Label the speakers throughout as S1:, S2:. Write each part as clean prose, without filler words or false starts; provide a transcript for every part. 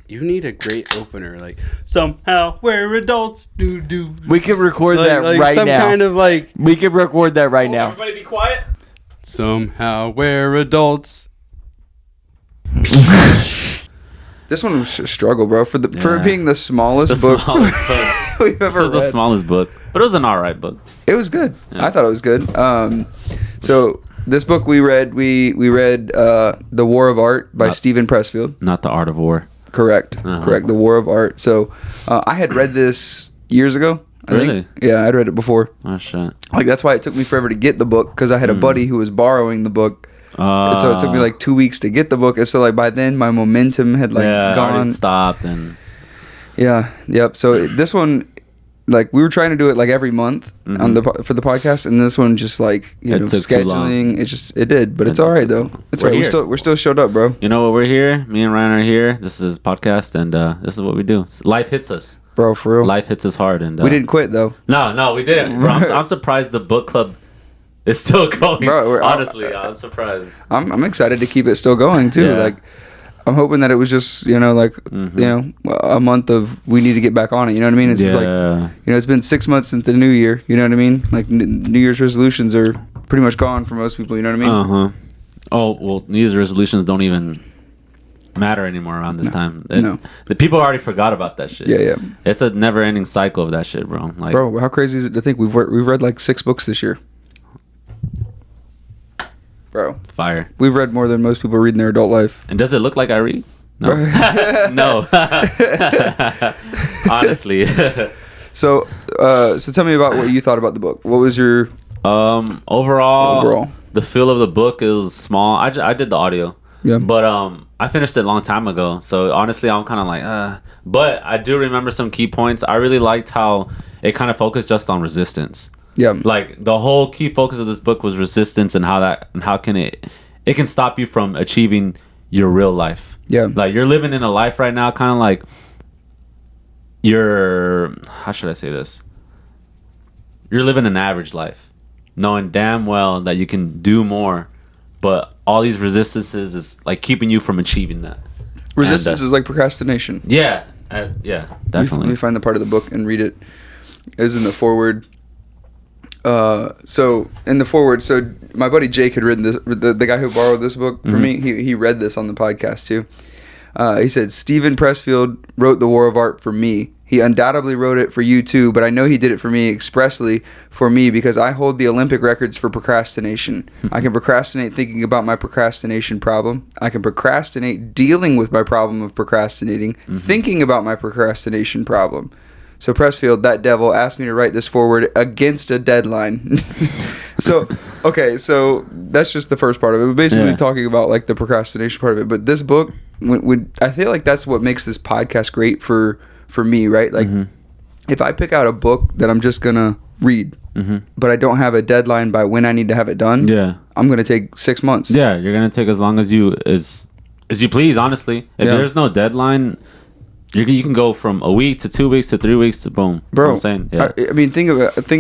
S1: You need a great opener, like somehow we're adults. Do.
S2: We can record that right
S1: some
S2: now.
S1: Some kind of like.
S2: We can record that right now.
S3: Everybody, be quiet.
S1: Somehow we're adults.
S4: This one was a struggle, bro. For being the smallest book we've ever read.
S3: This is the smallest book, but it was an alright book.
S4: It was good. Yeah. I thought it was good. So this book we read, we read The War of Art by Steven Pressfield.
S3: Not The Art of War.
S4: Correct. Correct. The War of Art. So I had read this years ago. I think. Yeah, I'd read it before.
S3: Oh shit!
S4: Like that's why it took me forever to get the book, because I had a buddy who was borrowing the book. And so it took me like 2 weeks to get the book, and so like by then my momentum had like gone,
S3: stopped, and
S4: yep. So this one, like we were trying to do it like every month on for the podcast, and this one just like scheduling, it did, but it's all right though. It's all right. We're still showed up, bro.
S3: You know what? We're here. Me and Ryan are here. This is podcast, and this is what we do. Life hits us,
S4: bro. For real,
S3: life hits us hard, and
S4: we didn't quit though.
S3: No, we didn't. Bro, I'm surprised the book club. It's still going. Bro, honestly, I was surprised.
S4: I'm excited to keep it still going too. Yeah. Like, I'm hoping that it was just a month of we need to get back on it. You know what I mean? It's like it's been 6 months since the new year. You know what I mean? Like New Year's resolutions are pretty much gone for most people. You know what I mean?
S3: Oh well, New Year's resolutions don't even matter anymore around this time. The people already forgot about that shit.
S4: Yeah.
S3: It's a never-ending cycle of that shit, bro. Like,
S4: bro, how crazy is it to think we've read like 6 books this year? Bro,
S3: fire.
S4: We've read more than most people read in their adult life.
S3: And does it look like I read? No. No. Honestly.
S4: So tell me about what you thought about the book. What was your
S3: overall the feel of the book is small. I did the audio. Yeah. But I finished it a long time ago. So honestly, I'm kind of like but I do remember some key points. I really liked how it kind of focused just on resistance.
S4: Yeah.
S3: Like the whole key focus of this book was resistance, and how can it can stop you from achieving your real life.
S4: Yeah.
S3: Like you're living in a life right now, kind of like how should I say this? You're living an average life, knowing damn well that you can do more, but all these resistances is like keeping you from achieving that.
S4: Resistance is like procrastination.
S3: Yeah. Yeah, definitely.
S4: Let me find the part of the book and read it. It was in the foreword. So in the foreword, so my buddy Jake had written this, the guy who borrowed this book from me, he read this on the podcast too. He said, Steven Pressfield wrote The War of Art for me. He undoubtedly wrote it for you too, but I know he did it for me expressly for me because I hold the Olympic records for procrastination. I can procrastinate thinking about my procrastination problem. I can procrastinate dealing with my problem of procrastinating, thinking about my procrastination problem. So Pressfield, that devil, asked me to write this forward against a deadline. So that's just the first part of it. We're basically talking about like the procrastination part of it. But this book, when I feel like that's what makes this podcast great for me, right? Like if I pick out a book that I'm just gonna read, but I don't have a deadline by when I need to have it done, I'm gonna take 6 months.
S3: Yeah, you're gonna take as long as you please. Honestly, if there's no deadline. You can go from a week to 2 weeks to 3 weeks to boom.
S4: Bro,
S3: you know what I'm saying? Yeah.
S4: I mean, think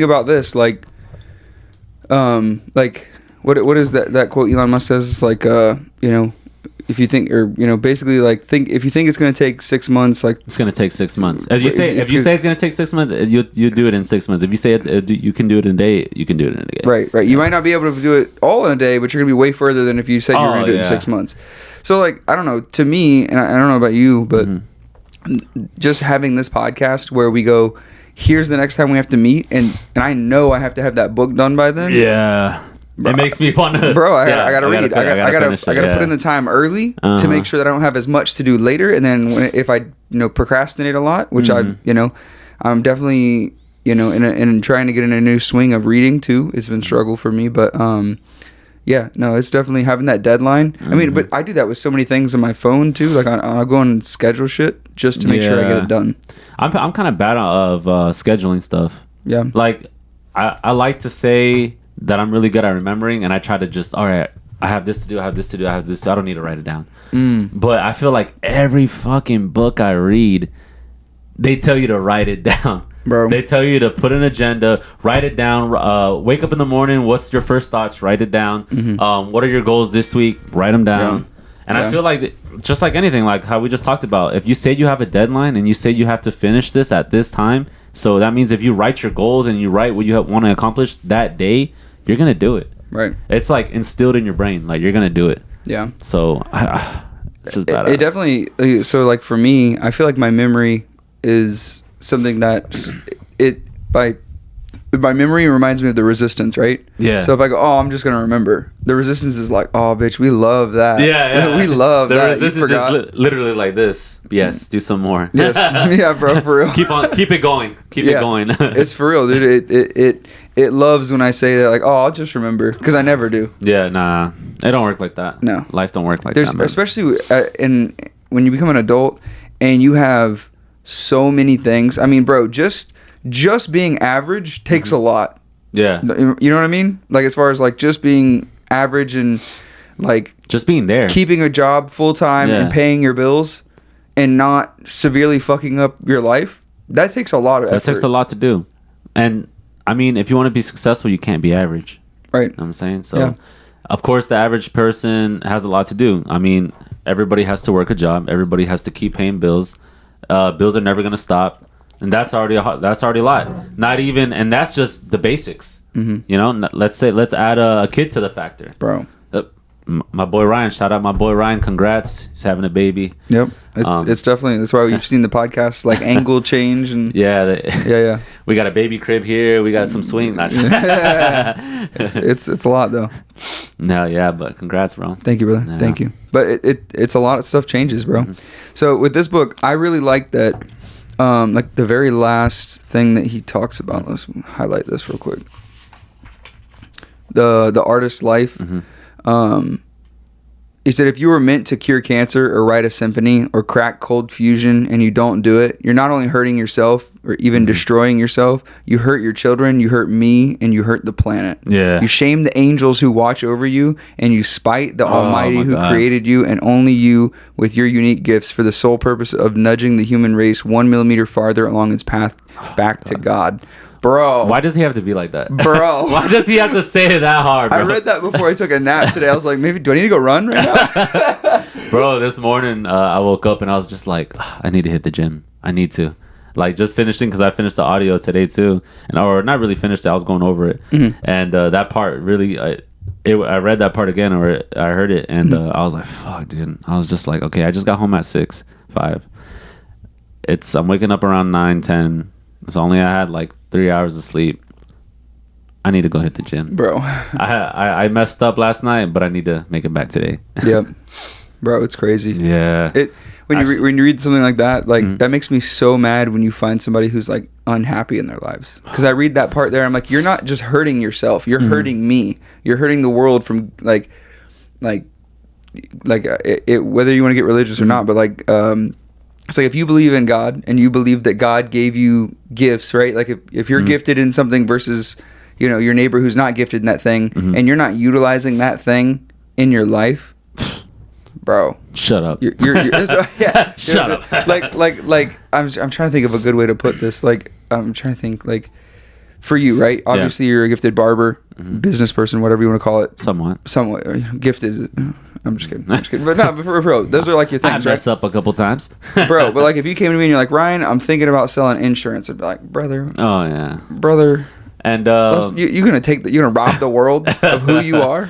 S4: about this. Like what is that quote Elon Musk says? It's like, if you think, or basically like if you think it's gonna take 6 months, like
S3: it's gonna take 6 months. If you say it's gonna take 6 months, you do it in 6 months. If you say you can do it in a day, you can do it in a day.
S4: Right. You might not be able to do it all in a day, but you're gonna be way further than if you said you're gonna do it in 6 months. So like, I don't know. To me, and I don't know about you, but just having this podcast where we go, here's the next time we have to meet, and I know I have to have that book done by then.
S3: Yeah. Bro, it makes me want to.
S4: Bro, I gotta read. I gotta put in the time early to make sure that I don't have as much to do later. And then if I procrastinate a lot, which I'm definitely in trying to get in a new swing of reading too. It's been a struggle for me, but it's definitely having that deadline. I mean, but I do that with so many things on my phone too. Like I'll go and schedule shit just to make sure I get it done.
S3: I'm kind of bad of scheduling stuff. Yeah. Like I like to say that I'm really good at remembering, and I try to just, all right, I have this to do, I don't need to write it down. But I feel like every fucking book I read, they tell you to write it down. Bro. They tell you to put an agenda, write it down, wake up in the morning, what's your first thoughts, write it down. What are your goals this week, write them down. And I feel like just like anything, like how we just talked about, if you say you have a deadline and you say you have to finish this at this time, so that means if you write your goals and you write what you want to accomplish that day, you're gonna do it.
S4: Right.
S3: It's like instilled in your brain, like you're gonna do it.
S4: Yeah.
S3: So it's just badass.
S4: It definitely. So like for me, I feel like my memory is something that by memory reminds me of the Resistance, right?
S3: Yeah.
S4: So if I go, oh, I'm just gonna remember. The Resistance is like, oh, bitch, we love that.
S3: Yeah.
S4: We love
S3: the
S4: that.
S3: Resistance is literally like this. Yes, do some more.
S4: Yes. Yeah, bro, for real.
S3: Keep it going. Keep it going.
S4: It's for real, dude. It loves when I say that, like, oh, I'll just remember, because I never do.
S3: Yeah, nah, it don't work like that.
S4: No,
S3: life don't work like that, man.
S4: Especially when you become an adult and you have so many things. I mean, bro, just being average takes a lot.
S3: Yeah.
S4: You know what I mean? Like, as far as like just being average and like
S3: just being there,
S4: keeping a job full time and paying your bills and not severely fucking up your life, that takes a lot of effort.
S3: That takes a lot to do. And I mean, if you want to be successful, you can't be average.
S4: Right.
S3: You know what I'm saying? So of course the average person has a lot to do. I mean, everybody has to work a job, everybody has to keep paying bills. Bills are never going to stop. And that's already a lot. Not even, and that's just the basics. You know, let's add a kid to the factor,
S4: bro.
S3: My boy Ryan, shout out my boy Ryan. Congrats, he's having a baby.
S4: Yep, it's definitely, that's why you've seen the podcast like angle change and
S3: yeah. We got a baby crib here. We got some swing.
S4: It's a lot though.
S3: No, yeah, but congrats, bro.
S4: Thank you, brother. Yeah. Thank you. But it's a lot of stuff changes, bro. So with this book, I really like that. Like the very last thing that he talks about. Let's highlight this real quick. The artist's life. He said, if you were meant to cure cancer or write a symphony or crack cold fusion and you don't do it, you're not only hurting yourself or even destroying yourself, you hurt your children, you hurt me, and you hurt the planet.
S3: Yeah.
S4: You shame the angels who watch over you, and you spite the Almighty who created you, and only you with your unique gifts for the sole purpose of nudging the human race 1 millimeter farther along its path back to God. Bro.
S3: Why does he have to be like that?
S4: Bro.
S3: Why does he have to say it that hard, bro?
S4: I read that before I took a nap today. I was like, maybe, do I need to go run right now?
S3: Bro, this morning I woke up and I was just like, I need to hit the gym. I need to. Like, just finishing, because I finished the audio today too. Or not really finished it. I was going over it. And that part really, I read that part again, or I heard it. And I was like, fuck, dude. I was just like, okay, I just got home at 5. I'm waking up around 9, 10. So only I had like 3 hours of sleep. I need to go hit the gym,
S4: bro.
S3: I messed up last night, but I need to make it back today.
S4: Yep, bro, it's crazy.
S3: Yeah.
S4: When you read something like that, like that makes me so mad when you find somebody who's like unhappy in their lives. Because I read that part there, I'm like, you're not just hurting yourself, you're hurting me. You're hurting the world from like whether you want to get religious or not, but like it's like if you believe in God and you believe that God gave you gifts, right? Like if you're gifted in something versus, you know, your neighbor who's not gifted in that thing, and you're not utilizing that thing in your life, bro.
S3: Shut up.
S4: You're Shut up. like I'm trying to think of a good way to put this. Like I'm trying to think like for you, right? Obviously you're a gifted barber, business person, whatever you want to call it. Somewhat gifted. I'm just kidding. But no, for real, those are like your things,
S3: I mess up a couple times.
S4: Bro, but like if you came to me and you're like, Ryan, I'm thinking about selling insurance, I'd be like, brother.
S3: Oh yeah.
S4: Brother.
S3: And
S4: you're gonna rob the world of who you are,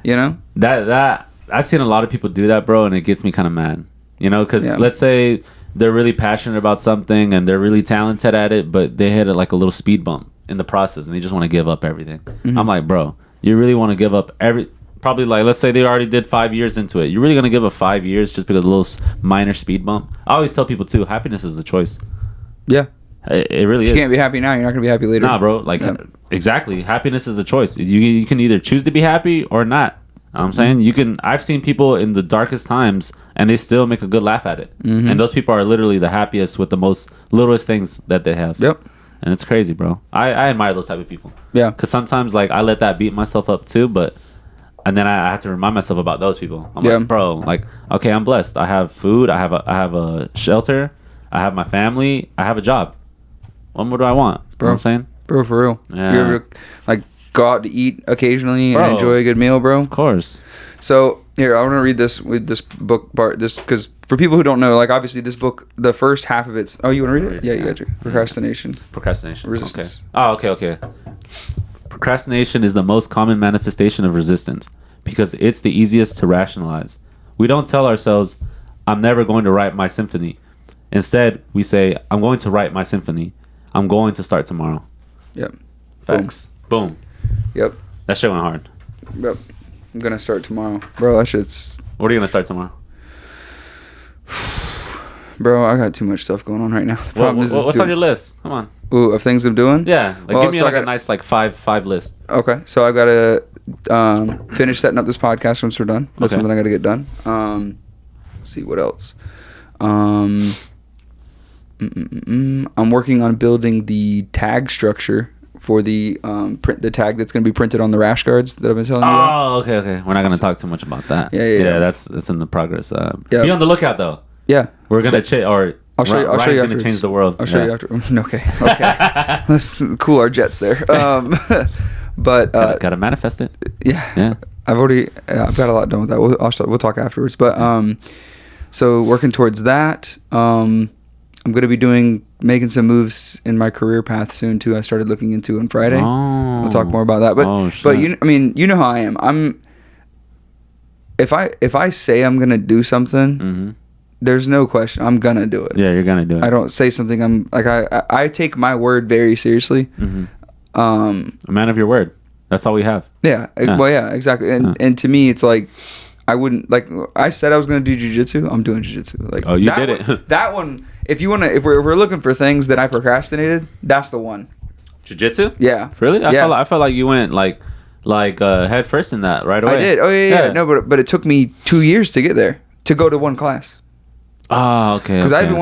S4: you know?
S3: That I've seen a lot of people do that, bro, and it gets me kind of mad. You know, because let's say they're really passionate about something and they're really talented at it, but they hit like a little speed bump in the process and they just want to give up everything. I'm like, bro, you really want to give up probably, like, let's say they already did 5 years into it. You're really going to give up 5 years just because of a little minor speed bump? I always tell people, too, happiness is a choice.
S4: Yeah.
S3: It really is.
S4: You can't be happy now. You're not going to be happy later.
S3: Nah, bro. Like, exactly. Happiness is a choice. You can either choose to be happy or not. You know what I'm saying? I've seen people in the darkest times, and they still make a good laugh at it. And those people are literally the happiest with the most littlest things that they have.
S4: Yep.
S3: And it's crazy, bro. I admire those type of people.
S4: Yeah.
S3: Because sometimes, like, I let that beat myself up, too, but... And then I have to remind myself about those people. I'm like, bro, like, okay, I'm blessed. I have food. I have a shelter. I have my family. I have a job. What more do I want?
S4: Bro,
S3: you know what I'm saying?
S4: Bro, for real.
S3: Yeah.
S4: You ever, like, go out to eat occasionally
S3: Bro.
S4: and enjoy a good meal, bro.
S3: Of course.
S4: So here, I want to read this with this book part. This because for people who don't know, like obviously this book, the first half of it's. Oh, you want to read it? Yeah, you got you. Procrastination. Resistance.
S3: Okay. Okay. Procrastination is the most common manifestation of resistance because it's the easiest to rationalize. We don't tell ourselves, "I'm never going to write my symphony." Instead, we say, "I'm going to write my symphony. I'm going to start tomorrow."
S4: Yep.
S3: Facts. Boom.
S4: Yep.
S3: That shit went hard.
S4: Yep. I'm gonna start tomorrow, bro. That shit's.
S3: What are you gonna start tomorrow?
S4: Bro, I got too much stuff going on right now. The problem is
S3: What's on your list? Come on.
S4: Ooh, of things I'm doing?
S3: Yeah, like
S4: Well,
S3: give me
S4: so
S3: like
S4: I
S3: a
S4: got-
S3: nice like five list.
S4: Okay, so I gotta finish setting up this podcast once we're done. That's
S3: Okay.
S4: something I gotta get done. Let's see what else. I'm working on building the tag structure for the the tag that's gonna be printed on the rash guards that I've been telling you about.
S3: Oh, okay. We're not gonna talk too much about that.
S4: Yeah.
S3: That's in the progress.
S4: Yeah.
S3: Be on the lookout though.
S4: Yeah,
S3: We're gonna
S4: I'll show you. I'll show you
S3: gonna
S4: afterwards.
S3: change the world.
S4: I'll show you after. Okay. Let's cool our jets there. But
S3: Gotta manifest it.
S4: yeah. I've got a lot done with that. We'll talk afterwards. But so working towards that. I'm gonna be making some moves in my career path soon too. I started looking into on Friday.
S3: Oh.
S4: We'll talk more about that. But you know how I am. If I say I'm gonna do something,
S3: Mm-hmm.
S4: there's no question I'm gonna do it.
S3: Yeah, you're gonna do it.
S4: I don't say something. I'm like I take my word very seriously.
S3: Mm-hmm. A man of your word. That's all we have.
S4: Yeah. Well, yeah, exactly. And to me, it's like I wouldn't like. I said I was gonna do jujitsu. I'm doing jujitsu. Like,
S3: Oh, you
S4: that
S3: did
S4: one,
S3: it.
S4: That one. If we're looking for things that I procrastinated, that's the one.
S3: Jiu-jitsu?
S4: Yeah.
S3: Really?
S4: Yeah.
S3: I felt like you went like head first in that right away.
S4: I did. Oh yeah. No, but it took me 2 years to get there to go to one class.
S3: Oh, okay.
S4: Because I'd been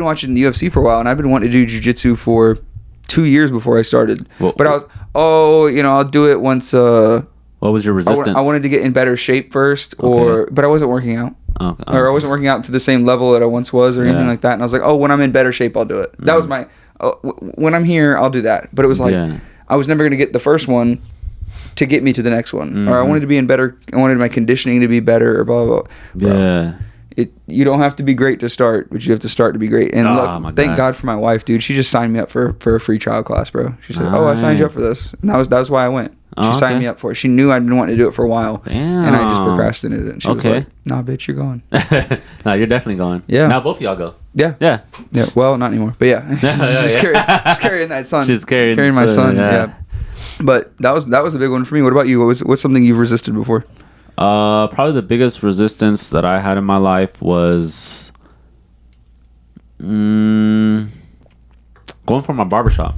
S4: watching the UFC for a while, and I'd been wanting to do jujitsu for 2 years before I started. But I was, I'll do it once.
S3: What was your resistance?
S4: I wanted to get in better shape first, but I wasn't working out.
S3: Okay.
S4: Or I wasn't working out to the same level that I once was or anything like that. And I was like, when I'm in better shape, I'll do it. That was my, when I'm here, I'll do that. But it was like, I was never going to get the first one to get me to the next one. Or I wanted to be in better, I wanted my conditioning to be better or blah, blah, blah.
S3: Yeah.
S4: You don't have to be great to start, but you have to start to be great. And look, thank God for my wife, dude. She just signed me up for a free trial class, bro. She said, I signed you up for this. And that was why I went. She signed me up for it. She knew I'd been wanting to do it for a while.
S3: Damn.
S4: And I just procrastinated it. And she was like, nah, bitch, you're going.
S3: No, you're definitely going.
S4: Yeah.
S3: Now both of y'all go.
S4: Yeah.
S3: Yeah.
S4: Yeah. Well, not anymore. But yeah. Just carrying that son.
S3: She's carrying
S4: my son.
S3: Yeah.
S4: But that was a big one for me. What about you? What's something you've resisted before?
S3: Probably the biggest resistance that I had in my life was going for my barbershop.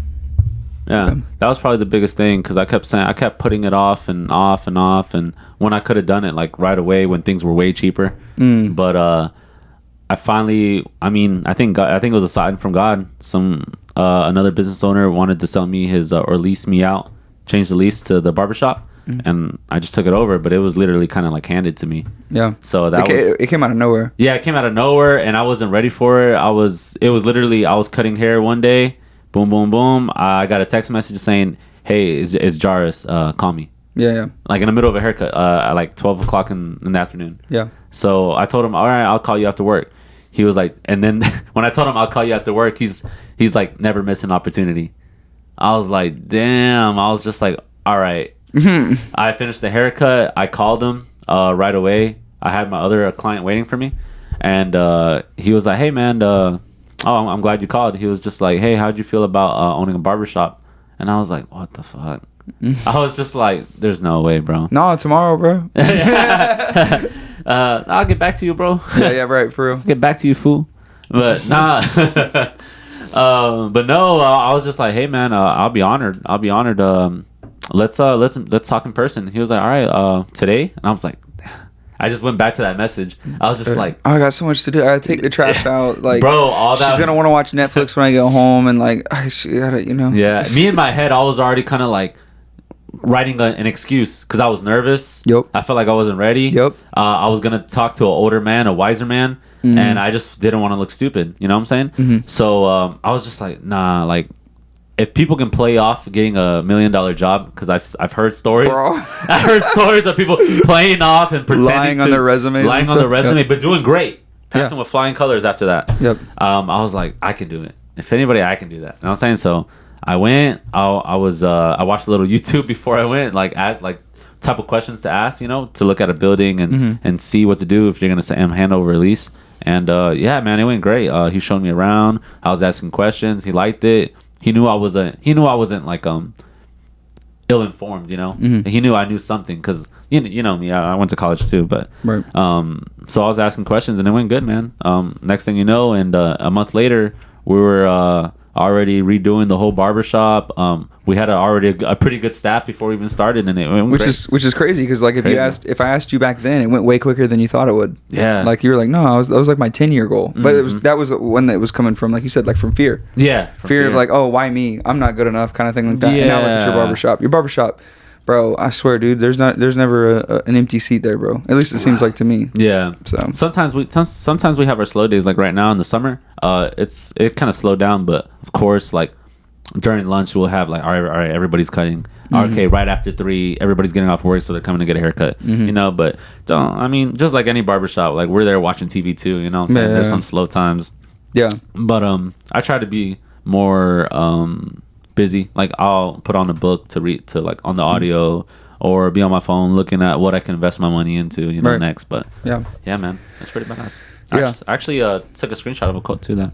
S3: Yeah, that was probably the biggest thing because I kept putting it off and off and off, and when I could have done it like right away when things were way cheaper. But I finally, I think it was a sign from God. Another business owner wanted to sell me his or lease me out, change the lease to the barbershop. And I just took it over, but it was literally kind of like handed to me. Yeah. So it came out of nowhere. Yeah, it came out of nowhere, and I wasn't ready for it. I was cutting hair one day, boom, boom, boom. I got a text message saying, "Hey, it's Jarvis. Call me." Yeah. Like in the middle of a haircut, at like 12 o'clock in the afternoon. Yeah. So I told him, "All right, I'll call you after work." He was like, and then when I told him I'll call you after work, he's like, "Never miss an opportunity." I was like, damn. I was just like, all right. I finished the haircut. I called him right away. I had my other client waiting for me, and he was like, "Hey man, I'm glad you called." He was just like, "Hey, how'd you feel about owning a barbershop?" And I was like, "What the fuck?" I was just like, "There's no way, bro." No, tomorrow, bro. I'll get back to you, bro. Yeah, right, for real. Get back to you, fool. But nah. But no, I was just like, "Hey man, I'll be honored. Let's talk in person." He was like, "All right, today?" And I was like, I just went back to that message. I was just like, "Oh, I got so much to do. I gotta take the trash out." Like, bro, all that. She's gonna want to watch Netflix when I go home, and like, she gotta, Yeah, me in my head, I was already kind of like writing an excuse because I was nervous. Yep. I felt like I wasn't ready. Yep. I was gonna talk to an older man, a wiser man, and I just didn't want to look stupid. You know what I'm saying? So I was just like, nah, like. if people can play off getting $1 million job, because I've heard stories.
S4: Bro.
S3: I heard stories of people playing off and pretending
S4: lying on their resumes,
S3: but doing great, passing with flying colors after that.
S4: Yep.
S3: I was like, I can do it. If anybody, I can do that. You know what I'm saying? So I went. I watched a little YouTube before I went, like ask like type of questions to ask, you know, to look at a building and see what to do if you're gonna hand over a lease. And yeah, man, it went great. He showed me around. I was asking questions. He liked it. He knew I wasn't like ill informed, you know. He knew I knew something because you know me. I went to college too, but
S4: right.
S3: So I was asking questions and it went good, man. Next thing you know, and a month later, we were already redoing the whole barbershop. We had already a pretty good staff before we even started, and it went
S4: which
S3: great.
S4: is crazy because like if I asked you back then, it went way quicker than you thought it would.
S3: Yeah,
S4: like you were like, no, that was like my 10-year goal, but that was one that was coming from, like you said, like from fear.
S3: Yeah,
S4: fear of like, oh, why me? I'm not good enough, kind of thing like that.
S3: Yeah.
S4: And now look at your barbershop, bro. I swear, dude, there's never an empty seat there, bro. At least it seems like to me.
S3: Yeah.
S4: So
S3: sometimes we have our slow days, like right now in the summer. It kind of slowed down, but of course, like during lunch we'll have like, all right, everybody's cutting. Okay, right after 3, everybody's getting off work, so they're coming to get a haircut. You know, but just like any barbershop, like we're there watching TV too. You know what I'm saying? There's some slow times.
S4: Yeah.
S3: But I try to be more busy. Like I'll put on a book to read to like on the audio, or be on my phone looking at what I can invest my money into, you know, next. But yeah, man, that's pretty badass.
S4: Yeah.
S3: I actually took a screenshot of a quote too that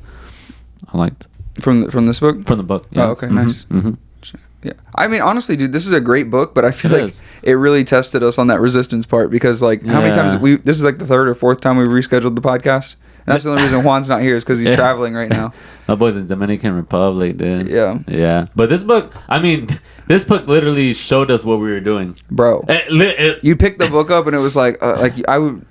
S3: I liked
S4: from this book.
S3: From the book. Yeah.
S4: Oh, okay, nice. Yeah, I mean, honestly, dude, this is a great book, but I feel like it really tested us on that resistance part because, like, how many times this is like the 3rd or 4th time we've rescheduled the podcast. And that's the only reason Juan's not here is because he's traveling right now.
S3: My boy's in Dominican Republic, dude.
S4: Yeah.
S3: But this book literally showed us what we were doing,
S4: bro. You picked the book up and it was like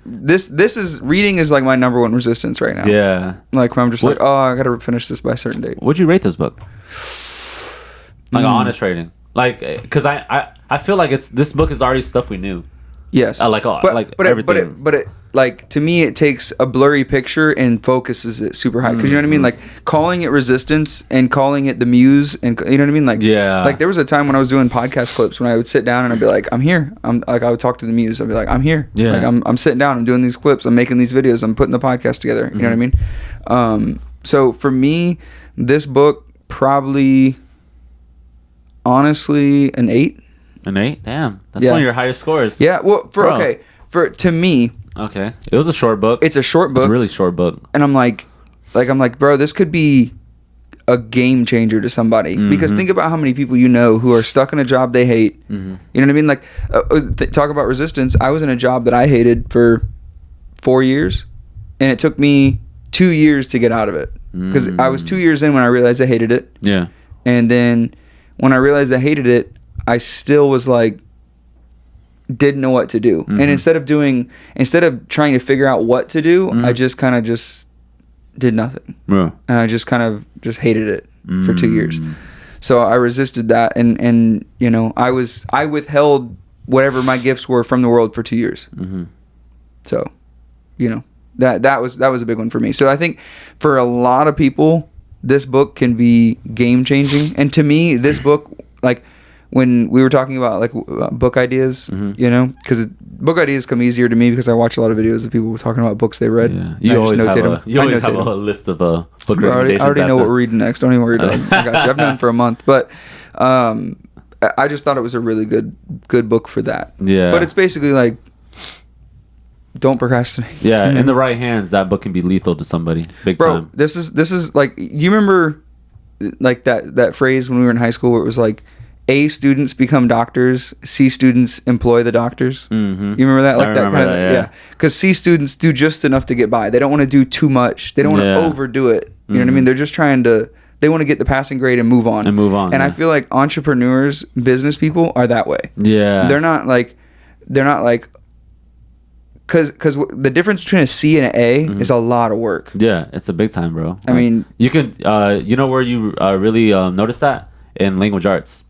S4: this is reading is like my number one resistance right now.
S3: Yeah.
S4: Like when I'm just like, oh, I gotta finish this by a certain date.
S3: Would you rate this book? Like an honest rating, like, because I feel like this book is already stuff we knew.
S4: Yes,
S3: but everything.
S4: But it like to me it takes a blurry picture and focuses it super high because you know what I mean. Like calling it resistance and calling it the muse, and you know what I mean. Like like there was a time when I was doing podcast clips when I would sit down and I'd be like, I'm here. I'm like I would talk to the muse. I'd be like, I'm here.
S3: Yeah,
S4: like I'm sitting down. I'm doing these clips. I'm making these videos. I'm putting the podcast together. You know what I mean. So for me, this book probably. Honestly, an 8.
S3: An 8? Damn, that's one of your highest scores.
S4: Yeah, well, to me.
S3: Okay, it was a short book.
S4: It's a short book.
S3: It's a really short book.
S4: And I'm like, bro, this could be a game changer to somebody because think about how many people you know who are stuck in a job they hate. You know what I mean? Like, talk about resistance. I was in a job that I hated for 4 years, and it took me 2 years to get out of it because I was 2 years in when I realized I hated it.
S3: Yeah,
S4: and then. When I realized I hated it, I still was like, didn't know what to do. And instead of trying to figure out what to do, I just kind of just did nothing. And I just kind of just hated it for 2 years. So I resisted that. And you know, I withheld whatever my gifts were from the world for 2 years. So, you know, that was a big one for me. So I think for a lot of people, this book can be game changing. And to me, this book, like when we were talking about like book ideas, you know, because book ideas come easier to me because I watch a lot of videos of people talking about books they read.
S3: Yeah. You always have a list of book recommendations.
S4: I already know what we're reading next. Don't even worry about it. I got you. I've known for a month. But I just thought it was a really good book for that.
S3: Yeah.
S4: But it's basically like, don't procrastinate.
S3: Yeah, in the right hands, that book can be lethal to somebody. Big time.
S4: This is like, you remember like that phrase when we were in high school where it was like, A students become doctors, C students employ the doctors. You remember that? Like that kind of yeah. Because C students do just enough to get by. They don't want to do too much. They don't want to overdo it. You know what I mean? They're just trying to. They want to get the passing grade and move on. And I feel like entrepreneurs, business people are that way. Yeah. They're not like. Because the difference between a C and an A is a lot of work.
S3: Yeah, it's a big time, bro.
S4: I mean,
S3: you can, you know where you really notice that? In language arts.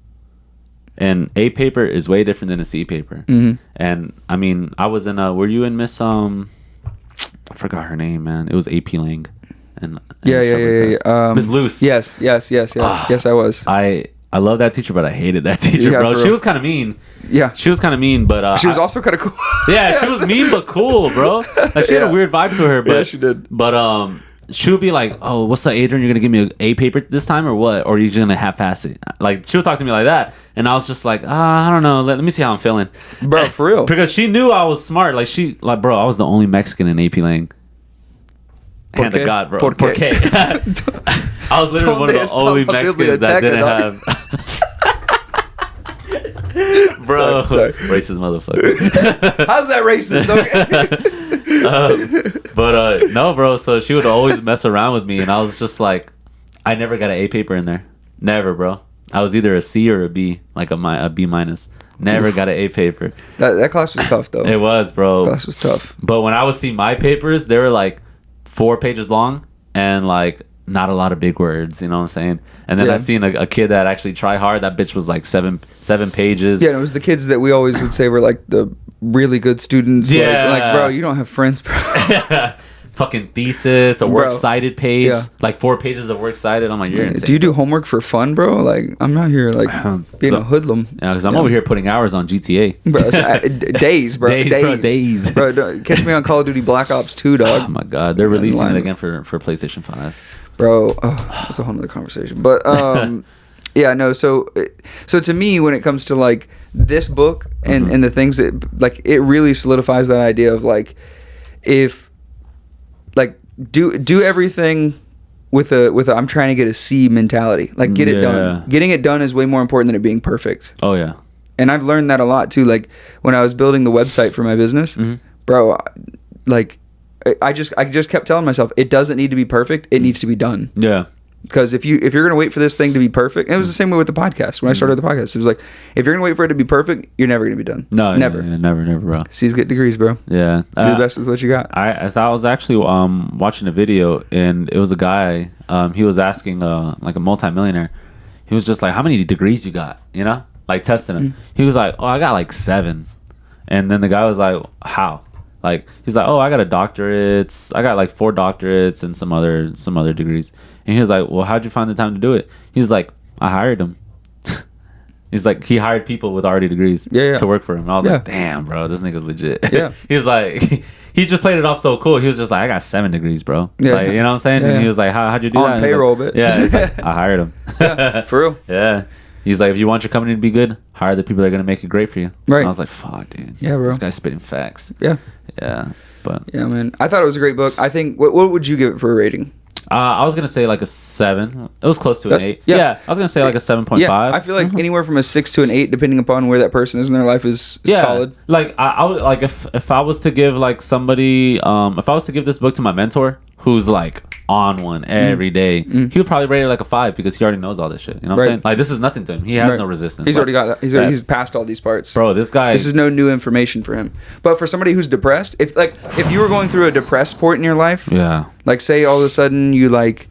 S3: And A paper is way different than a C paper. And I mean, I was in were you in Miss I forgot her name, man. It was AP Lang. And
S4: Yeah.
S3: Miss Luce.
S4: Yes. Yes, I was.
S3: I love that teacher, but I hated that teacher,
S4: Yeah,
S3: bro.
S4: for
S3: She
S4: real.
S3: was kind of mean.
S4: Yeah.
S3: She was kind of mean, but
S4: She was also kind of cool.
S3: yeah, she was mean but cool, bro. Like she had a
S4: Yeah.
S3: weird vibe to her, but
S4: Yeah, she did.
S3: But she would be like, "Oh, what's up, Adrian? You're gonna give me an A paper this time, or what? Or are you just gonna half-ass it?" Like she would talk to me like that, and I was just like, I don't know. Let me see how I'm feeling,
S4: Bro, for real.
S3: because she knew I was smart. Like, bro, I was the only Mexican in AP Lang. Hand to
S4: qué?
S3: God, bro.
S4: ¿Por qué?
S3: I was literally one of the only Mexicans that didn't have. Bro,
S4: Sorry.
S3: racist motherfucker.
S4: How's that racist?
S3: But no, bro. So she would always mess around with me, and I was just like, I never got an A paper in there. Never, bro. I was either a C or a B, like a B minus. Never got an A paper.
S4: That class was tough, though.
S3: It was, bro.
S4: That class was tough.
S3: But when I would see my papers, they were like 4 pages long and like not a lot of big words. You know what I'm saying? And then
S4: Yeah.
S3: I seen a kid that actually tried hard. That bitch was like seven pages.
S4: Yeah, and it was the kids that we always would say were like the really good students.
S3: Yeah.
S4: Like, bro, you don't have friends, bro.
S3: Fucking thesis, a
S4: Bro.
S3: works cited page,
S4: Yeah.
S3: like 4 pages of works cited. I'm like, you're insane.
S4: Do you do homework for fun, bro? Like, I'm not here like being
S3: So-
S4: a hoodlum.
S3: Yeah, because I'm over here putting hours on GTA.
S4: Bro, days, bro.
S3: Days.
S4: Bro, catch me on Call of Duty Black Ops 2,
S3: Oh
S4: dog.
S3: my god, they're releasing
S4: line.
S3: it again for PlayStation 5.
S4: Bro, that's a whole nother conversation. But yeah, no. So to me, when it comes to like this book and the things that like, it really solidifies that idea of like, if like do everything with a I'm trying to get a C mentality. Like, get it done. Getting it done is way more important than it being perfect.
S3: Oh yeah.
S4: And I've learned that a lot too. Like when I was building the website for my business, bro, like I just kept telling myself, it doesn't need to be perfect. It needs to be done.
S3: Yeah.
S4: Because if you're gonna wait for this thing to be perfect, and it was the same way with the podcast. When I started the podcast, it was like, if you're gonna wait for it to be perfect, you're never gonna be done.
S3: No,
S4: never,
S3: never, bro.
S4: C's get degrees, bro.
S3: Yeah.
S4: Do the best with what you got.
S3: I was actually watching a video, and it was a guy. He was asking like a multimillionaire. He was just like, "How many degrees you got?" You know, like testing him. He was like, "Oh, I got like 7." And then the guy was like, "How?" Like he's like, "Oh, I got a doctorate. I got like 4 doctorates and some other degrees." And he was like, "Well, how'd you find the time to do it?" He was like, "I hired them." He's like, he hired people with already degrees to work for him. I was like, "Damn, bro, this nigga's legit."
S4: Yeah.
S3: He was like, he just played it off so cool. He was just like, "I got 7 degrees, bro."
S4: Yeah.
S3: Like, you know what I'm saying?
S4: Yeah.
S3: And he was like, how'd you do
S4: On
S3: that? And he's
S4: payroll,
S3: like,
S4: but
S3: yeah. He's like, I hired him.
S4: Yeah, for real.
S3: Yeah. He's like, if you want your company to be good, hire the people that are gonna make it great for you.
S4: Right.
S3: And I was like, fuck, dude.
S4: Yeah, bro.
S3: This guy's spitting facts.
S4: Yeah.
S3: Yeah. But
S4: Yeah, man. I thought it was a great book. I think. What would you give it for a rating?
S3: I was gonna say like a 7. It was close to an 8.
S4: yeah.
S3: Yeah. I was gonna say like a 7.5.
S4: Yeah, I feel like anywhere from a 6 to an 8, depending upon where that person is in their life, is solid.
S3: Like I would like if I was to give like somebody if I was to give this book to my mentor who's like on one every day, he would probably rate it like a 5 because he already knows all this shit. You know what I'm saying? Like this is nothing to him. He has no resistance.
S4: He's
S3: Like,
S4: already got that. He's passed all these parts.
S3: bro, this guy.
S4: This is no new information for him. But for somebody who's depressed, if you were going through a depressed point in your life,
S3: yeah.
S4: like say all of a sudden you like,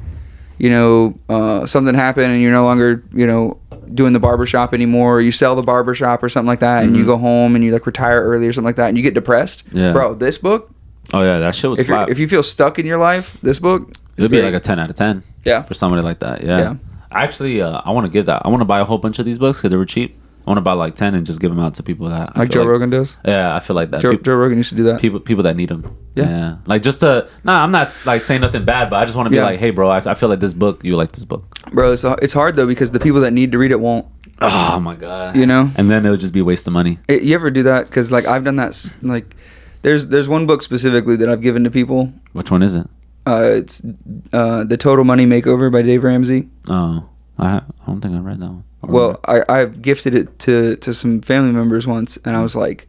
S4: you know, something happened and you're no longer, you know, doing the barbershop anymore, or you sell the barbershop or something like that, and you go home and you like retire early or something like that, and you get depressed, bro, this book,
S3: Oh yeah, that shit was slap.
S4: if you feel stuck in your life, this book,
S3: It'd be like a 10 out of 10.
S4: Yeah.
S3: For somebody like that. Yeah.
S4: Yeah.
S3: Actually, I want to give that. I want to buy a whole bunch of these books because they were cheap. I want to buy like 10 and just give them out to people that I
S4: like
S3: feel
S4: Joe Rogan does.
S3: Yeah, I feel like that.
S4: Joe Rogan used to do that.
S3: People that need them.
S4: Yeah.
S3: Like just to. Nah, I'm not like saying nothing bad, but I just want to be
S4: Yeah.
S3: like, hey, bro, I feel like this book. You like this book.
S4: Bro, it's hard though because the people that need to read it won't.
S3: Oh my god.
S4: You know.
S3: And then it would just be a waste of money.
S4: You ever do that? Because like I've done that. Like, there's one book specifically that I've given to people.
S3: Which one is it?
S4: It's The Total Money Makeover by Dave Ramsey.
S3: Oh, I don't think I read that one.
S4: Well, I've gifted it to some family members once, and I was like,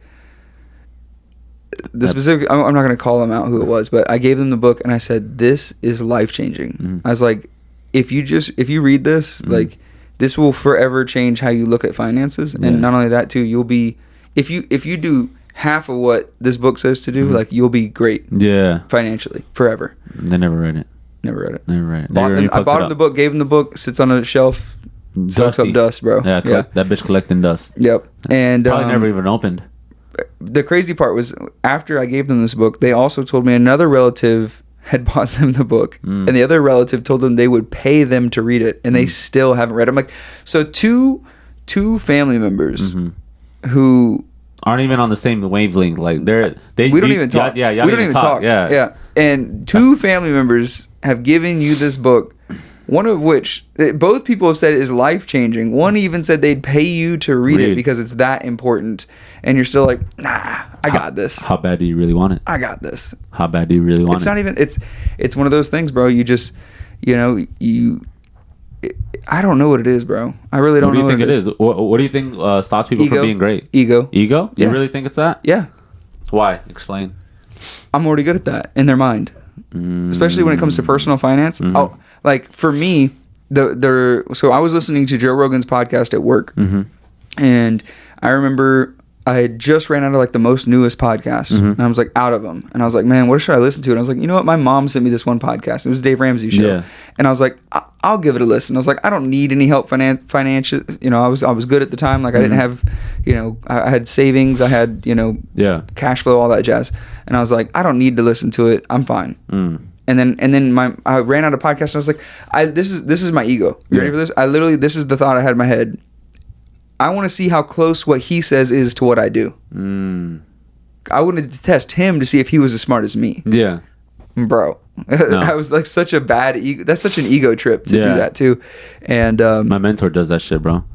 S4: the specific. I'm not gonna call them out who it was, but I gave them the book, and I said, "This is life changing."
S3: Mm-hmm.
S4: I was like, if you read this, like, this will forever change how you look at finances, and not only that too, you'll be if you do half of what this book says to do, like, you'll be great.
S3: Yeah.
S4: Financially, forever.
S3: They never read it.
S4: Never read it. I bought him the book, gave him the book, sits on a shelf, sucks up dust, bro.
S3: Yeah, that bitch collecting dust.
S4: Yep. And
S3: Probably never even opened.
S4: The crazy part was after I gave them this book, they also told me another relative had bought them the book, and the other relative told them they would pay them to read it, and they still haven't read it. I'm like, so two family members who
S3: aren't even on the same wavelength. Like
S4: we don't even talk.
S3: Yeah,
S4: we don't even talk. Yeah. And two family members have given you this book. One of which, both people have said is life-changing. One even said they'd pay you to read it because it's that important. And you're still like, nah, I got this.
S3: How bad do you really want it?
S4: I got this.
S3: How bad do you really want it?
S4: It's not even, it's one of those things, bro. You just, I don't know what it is, bro. I really don't know what it is.
S3: What do you think stops people from being great?
S4: Ego.
S3: Ego? You
S4: Yeah.
S3: really think it's that?
S4: Yeah.
S3: Why? Explain.
S4: I'm already good at that in their mind. Especially when it comes to personal finance. Oh, like for me, so I was listening to Joe Rogan's podcast at work, and I remember I had just ran out of like the most newest podcast, and I was like out of them, and I was like, man, what should I listen to? And I was like, you know what, my mom sent me this one podcast. It was Dave Ramsey's show, and I was like, I'll give it a listen. I was like, I don't need any help financial. I was good at the time. Like I didn't have, I had savings, I had cash flow, all that jazz, and I was like, I don't need to listen to it. I'm fine. And then I ran out of podcasts, and I was like, this is my ego. You ready for this? This is the thought I had in my head. I want to see how close what he says is to what I do. I wanted to test him to see if he was as smart as me.
S3: Yeah.
S4: Bro. No. I was like such a bad ego. That's such an ego trip to do that too. And
S3: my mentor does that shit, bro.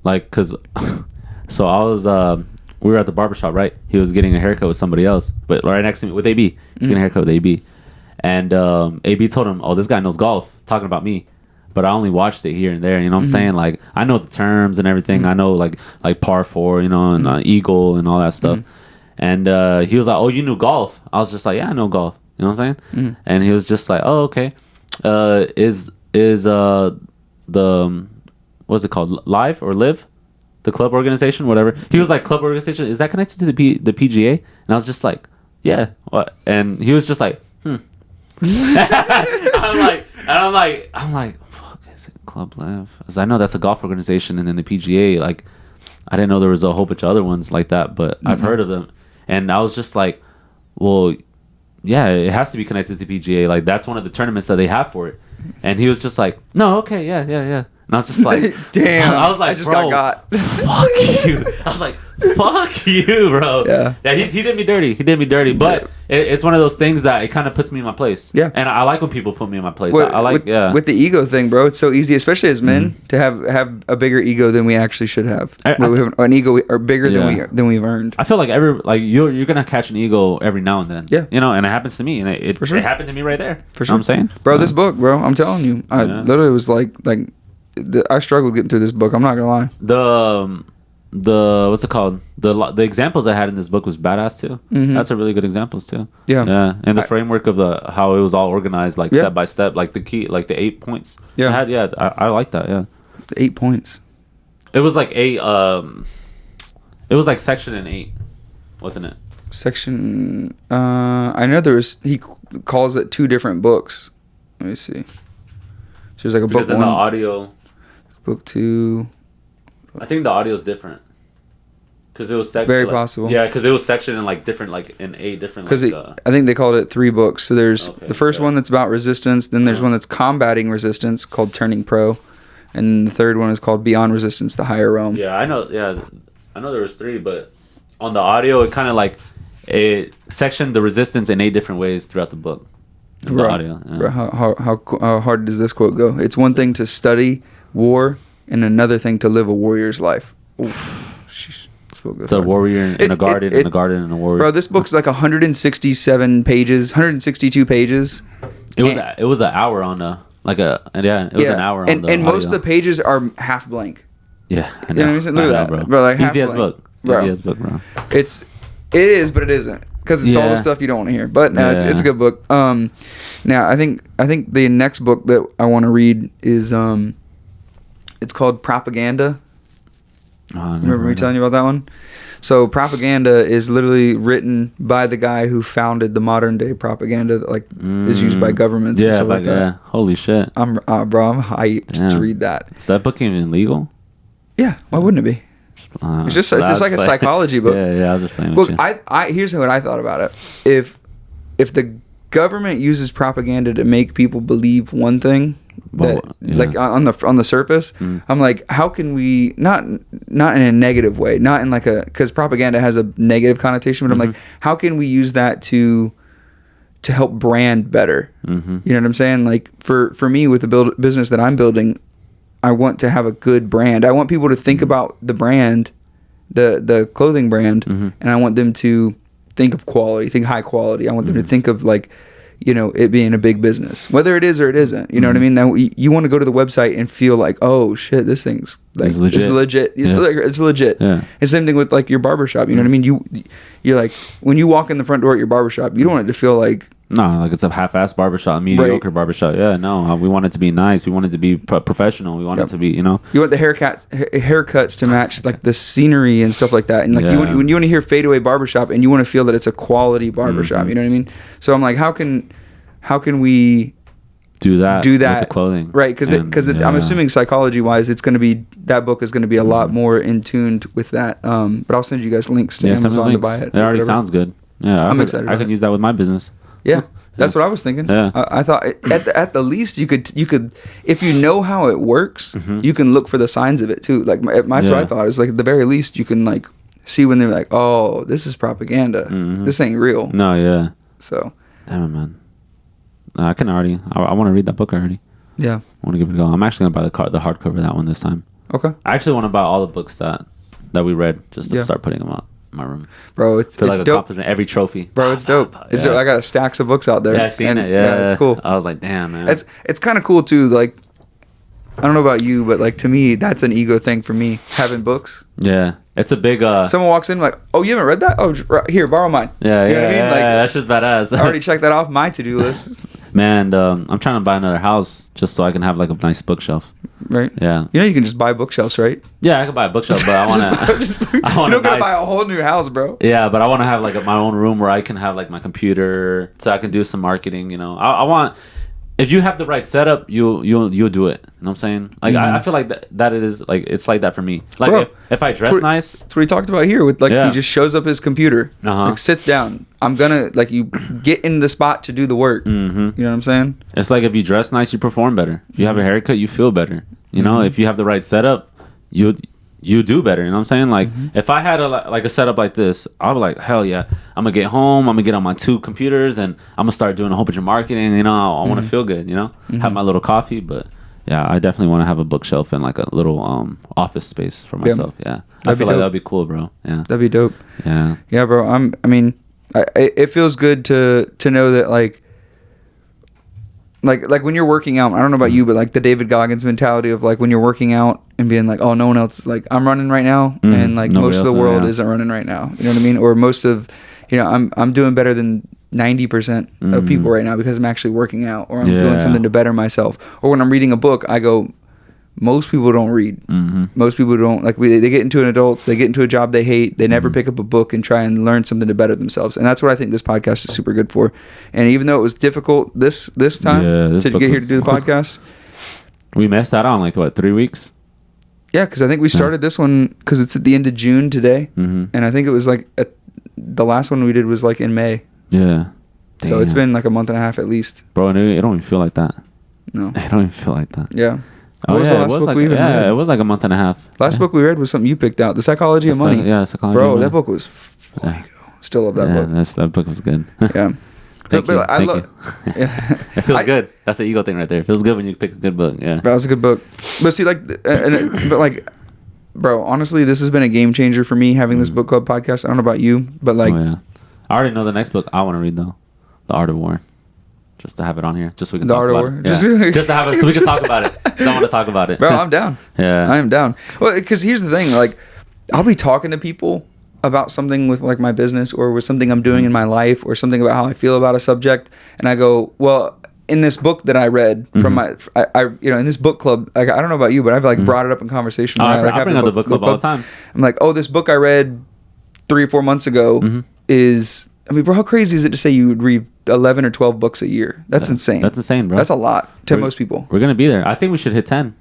S3: Like, cause so I was we were at the barbershop, right? He was getting a haircut with somebody else, but right next to me with AB. He's getting a haircut with AB. And AB told him, oh, this guy knows golf, talking about me. But I only watched it here and there, you know what I'm saying? Like, I know the terms and everything. I know, like par 4, and eagle and all that stuff. And he was like, oh, you knew golf? I was just like, yeah, I know golf. You know what I'm saying? And he was just like, oh, okay. Is the, what's it called? Live or Live? The club organization, whatever. He was like, club organization, is that connected to the PGA? And I was just like, yeah. What? And he was just like, I'm like, fuck, is it Club Live? Because I know that's a golf organization, and then the PGA, like, I didn't know there was a whole bunch of other ones like that, but I've heard of them. And I was just like, well, yeah, it has to be connected to the PGA. Like, that's one of the tournaments that they have for it. And he was just like, no, okay, yeah. And I was just like,
S4: damn.
S3: I was like,
S4: I just
S3: bro,
S4: got.
S3: Fuck you. I was like, fuck you, bro. Yeah, he did me dirty. But it's one of those things that it kind of puts me in my place. Yeah. And I like when people put me in my place. I like,
S4: with the ego thing, bro, it's so easy, especially as men, to have a bigger ego than we actually should have. We have an ego or bigger than we've earned.
S3: I feel like you're gonna catch an ego every now and then. Yeah. And it happens to me, and it happened to me right there. For sure. You know what I'm saying?
S4: Bro, this book, bro, I'm telling you, I literally was like I struggled getting through this book. I'm not gonna lie.
S3: The what's it called? The examples I had in this book was badass too. That's a really good examples too. Yeah. And the framework of how it was all organized, like step by step, like the key, like the 8 points. I like that. Yeah.
S4: The 8 points.
S3: It was like it was like section and 8, wasn't it?
S4: Section. I know he calls it 2 different books. Let me see. So there's like a
S3: because
S4: book 1.
S3: The audio.
S4: Book 2.
S3: I think the audio is different. Because it was
S4: very possible.
S3: Yeah, because it was sectioned in like different, like in 8 different.
S4: Because I think they called it 3 books. So there's the first one that's about resistance. Then there's one that's combating resistance called Turning Pro, and the third one is called Beyond Resistance: The Higher Realm.
S3: Yeah, I know. Yeah, I know there was 3, but on the audio, it kind of like it sectioned the resistance in 8 different ways throughout the book. The audio. Yeah.
S4: Bro, how hard does this quote go? It's one thing to study war, and another thing to live a warrior's life.
S3: The warrior in a garden, and a garden and a warrior.
S4: Bro, this book's like 167 pages, 162 pages.
S3: It was an hour on the an hour on the
S4: and most of the pages are half blank.
S3: Yeah, I know.
S4: You know what I'm saying? Look at that, bro. Like
S3: easy as book, bro. Easy as book, bro.
S4: It is, but it isn't, because it's all the stuff you don't want to hear. But no, it's a good book. Now I think the next book that I want to read is it's called Propaganda. Remember me telling you about that one? So Propaganda is literally written by the guy who founded the modern day propaganda that is used by governments.
S3: Yeah, and stuff like that. Holy shit!
S4: I'm hyped to read that.
S3: Is that book even legal?
S4: Yeah, why wouldn't it be? It's just like a psychology book.
S3: Yeah, I was just playing with you.
S4: I here's what I thought about it. If the government uses propaganda to make people believe one thing, like on the surface. I'm like, how can we not in a negative way, not in like because propaganda has a negative connotation, but I'm like, how can we use that to help brand better? You know what I'm saying? Like for me with the business that I'm building, I want to have a good brand. I want people to think about the brand, the clothing brand, and I want them to think of quality, think high quality. I want them to think of like, you know, it being a big business, whether it is or it isn't. You know what I mean? Now you want to go to the website and feel like, oh shit, this thing's like it's legit. It's legit. Yeah. And same thing with like your barbershop. You know what I mean? You're like, when you walk in the front door at your barbershop, you don't want it to feel like,
S3: no, like it's a half-assed barbershop, mediocre barbershop. Yeah, no, we want it to be nice. We want it to be professional. We want it to be, you know.
S4: You want the haircuts to match like the scenery and stuff like that. And like when you want to hear fadeaway barbershop, and you want to feel that it's a quality barbershop. You know what I mean? So I'm like, how can we
S3: do that with the clothing,
S4: right? Because I'm assuming psychology-wise, it's going to be, that book is going to be a lot more in tuned with that. But I'll send you guys links to Amazon to buy it.
S3: It already sounds good. Yeah, I'm excited. I can use that with my business.
S4: Yeah, that's what I was thinking. Yeah. I thought at the least you could if you know how it works, you can look for the signs of it too. Like that's what I thought. It's like at the very least you can like see when they're like, oh, this is propaganda. This ain't real.
S3: No, yeah.
S4: So.
S3: Damn it, man. I can already. I want to read that book already.
S4: Yeah.
S3: I want to give it a go. I'm actually gonna buy the hardcover of that one this time.
S4: Okay.
S3: I actually want to buy all the books that we read just to start putting them up. My room,
S4: bro. It's like
S3: dope. Every trophy,
S4: bro. It's dope. It's dope. I got stacks of books out there.
S3: Yeah, I seen it. Yeah,
S4: it's cool.
S3: I was like, damn, man.
S4: It's kind of cool too. Like, I don't know about you, but like to me, that's an ego thing for me, having books.
S3: Yeah, it's a big.
S4: Someone walks in like, oh, you haven't read that? Oh, here, borrow mine.
S3: Yeah, you know what I mean? Like, that's just badass.
S4: I already checked that off my to-do list.
S3: Man, I'm trying to buy another house just so I can have like a nice bookshelf.
S4: Right.
S3: Yeah.
S4: You know you can just buy bookshelves, right?
S3: Yeah, I can buy a bookshelf, but I want to.
S4: You don't gotta buy a whole new house, bro.
S3: Yeah, but I want to have like my own room where I can have like my computer, so I can do some marketing. You know, I want. If you have the right setup, you'll do it. You know what I'm saying? Like I feel like that it is like it's like that for me. Like bro, if I dress nice,
S4: that's what he talked about here. With like he just shows up his computer, like sits down. I'm gonna like you get in the spot to do the work. You know what I'm saying?
S3: It's like if you dress nice, you perform better. If you have a haircut, you feel better. You know, if you have the right setup, you do better. You know what I'm saying? Like if I had a setup like this, I'll be like, hell yeah, I'm gonna get home, I'm gonna get on my 2 computers, and I'm gonna start doing a whole bunch of marketing. You know, I want to feel good. You know, have my little coffee, but yeah, I definitely want to have a bookshelf and like a little office space for myself. Yeah, I feel like that'd be cool, bro. Yeah,
S4: that'd be dope.
S3: Yeah,
S4: bro. I mean, it feels good to know that like when you're working out, I don't know about you, but like the David Goggins mentality of like when you're working out and being like, oh, no one else, like I'm running right now, and like most of the world isn't running right now. You know what I mean? Or most of, you know, I'm doing better than 90% of people right now because I'm actually working out, or I'm doing something to better myself. Or when I'm reading a book, I go, most people don't read. Most people don't they get into an adults, they get into a job they hate, they never pick up a book and try and learn something to better themselves. And that's what I think this podcast is super good for. And even though it was difficult this time to get here to do the podcast,
S3: we missed out on like what, 3 weeks?
S4: Yeah, because I think we started this one because it's at the end of June today, and I think it was like the last one we did was like in May.
S3: Yeah.
S4: Damn. So it's been like a month and a half at least.
S3: Bro, it don't even feel like that.
S4: No.
S3: It don't even feel like that.
S4: Yeah.
S3: What was the last book we even read? It was like a month and a half.
S4: Last book we read was something you picked out, The Psychology of Money.
S3: Psychology
S4: bro,
S3: of Money.
S4: That book was fuego. Still love that book.
S3: That book was good.
S4: Yeah.
S3: Thank you. It feels good. That's the ego thing right there. It feels good when you pick a good book. Yeah.
S4: That was a good book. But see, bro, honestly, this has been a game changer for me having this book club podcast. I don't know about you, but like,
S3: I already know the next book I want to read though, The Art of War. Just to have it on here, just so we can
S4: talk
S3: about it. Yeah. Just to have it, so we can talk about it. I want to talk about it.
S4: Bro, I'm down.
S3: Yeah,
S4: I am down. Well, because here's the thing, like, I'll be talking to people about something with like my business or with something I'm doing in my life or something about how I feel about a subject, and I go, well, in this book that I read from my, in this book club, like, I don't know about you, but I've like brought it up in conversation.
S3: I bring up the book club all the time.
S4: I'm like, oh, this book I read 3 or 4 months ago is. I mean, bro, how crazy is it to say you would read 11 or 12 books a year? That's insane.
S3: That's insane, bro.
S4: That's a lot to most people.
S3: We're going to be there. I think we should hit 10.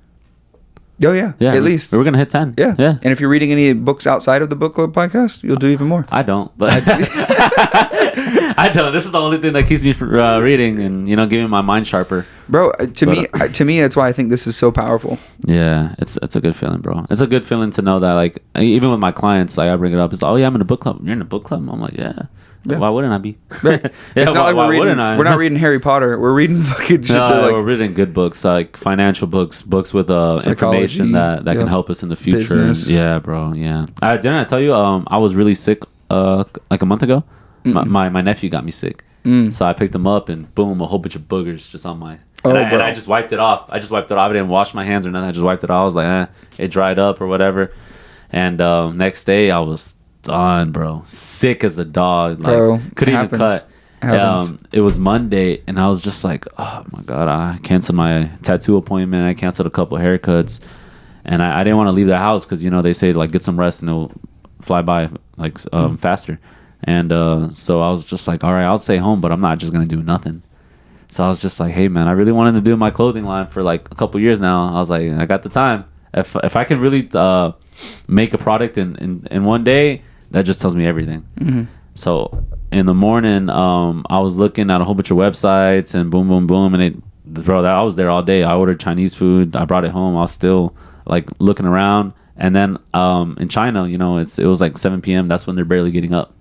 S4: Oh yeah,
S3: Yeah,
S4: at least
S3: we're gonna hit 10.
S4: Yeah,
S3: yeah.
S4: And if you're reading any books outside of the book club podcast, you'll do even more.
S3: I don't, but I don't. This is the only thing that keeps me from reading and giving my mind sharper.
S4: Bro, to me, that's why I think this is so powerful.
S3: Yeah, it's a good feeling, bro. It's a good feeling to know that, like, even with my clients, like, I bring it up. It's like, oh yeah, I'm in a book club. You're in a book club? I'm like, yeah.
S4: Yeah.
S3: Why wouldn't I be?
S4: Right. It's not like we're not reading Harry Potter. We're reading fucking shit.
S3: No, we're reading good books, like financial books with information that can help us in the future.
S4: Business.
S3: Yeah, bro. Yeah. Didn't I tell you? I was really sick like a month ago. My nephew got me sick, so I picked him up and boom, a whole bunch of boogers just on my. And I just wiped it off. I didn't wash my hands or nothing. I just wiped it off. I was like, it dried up or whatever. And next day I was done, bro. Sick as a dog. Like, bro, couldn't even cut. It was Monday, and I was just like, oh my god, I canceled my tattoo appointment. I canceled a couple haircuts, and I didn't want to leave the house because they say like get some rest and it'll fly by like faster. And so I was just like, all right, I'll stay home, but I'm not just gonna do nothing. So I was just like, hey man, I really wanted to do my clothing line for like a couple years now. I was like, I got the time. If I can really make a product in one day, that just tells me everything. So in the morning, I was looking at a whole bunch of websites and boom, boom, boom, and I was there all day. I ordered Chinese food. I brought it home. I was still like looking around, and then in China, it was like 7 p.m. That's when they're barely getting up.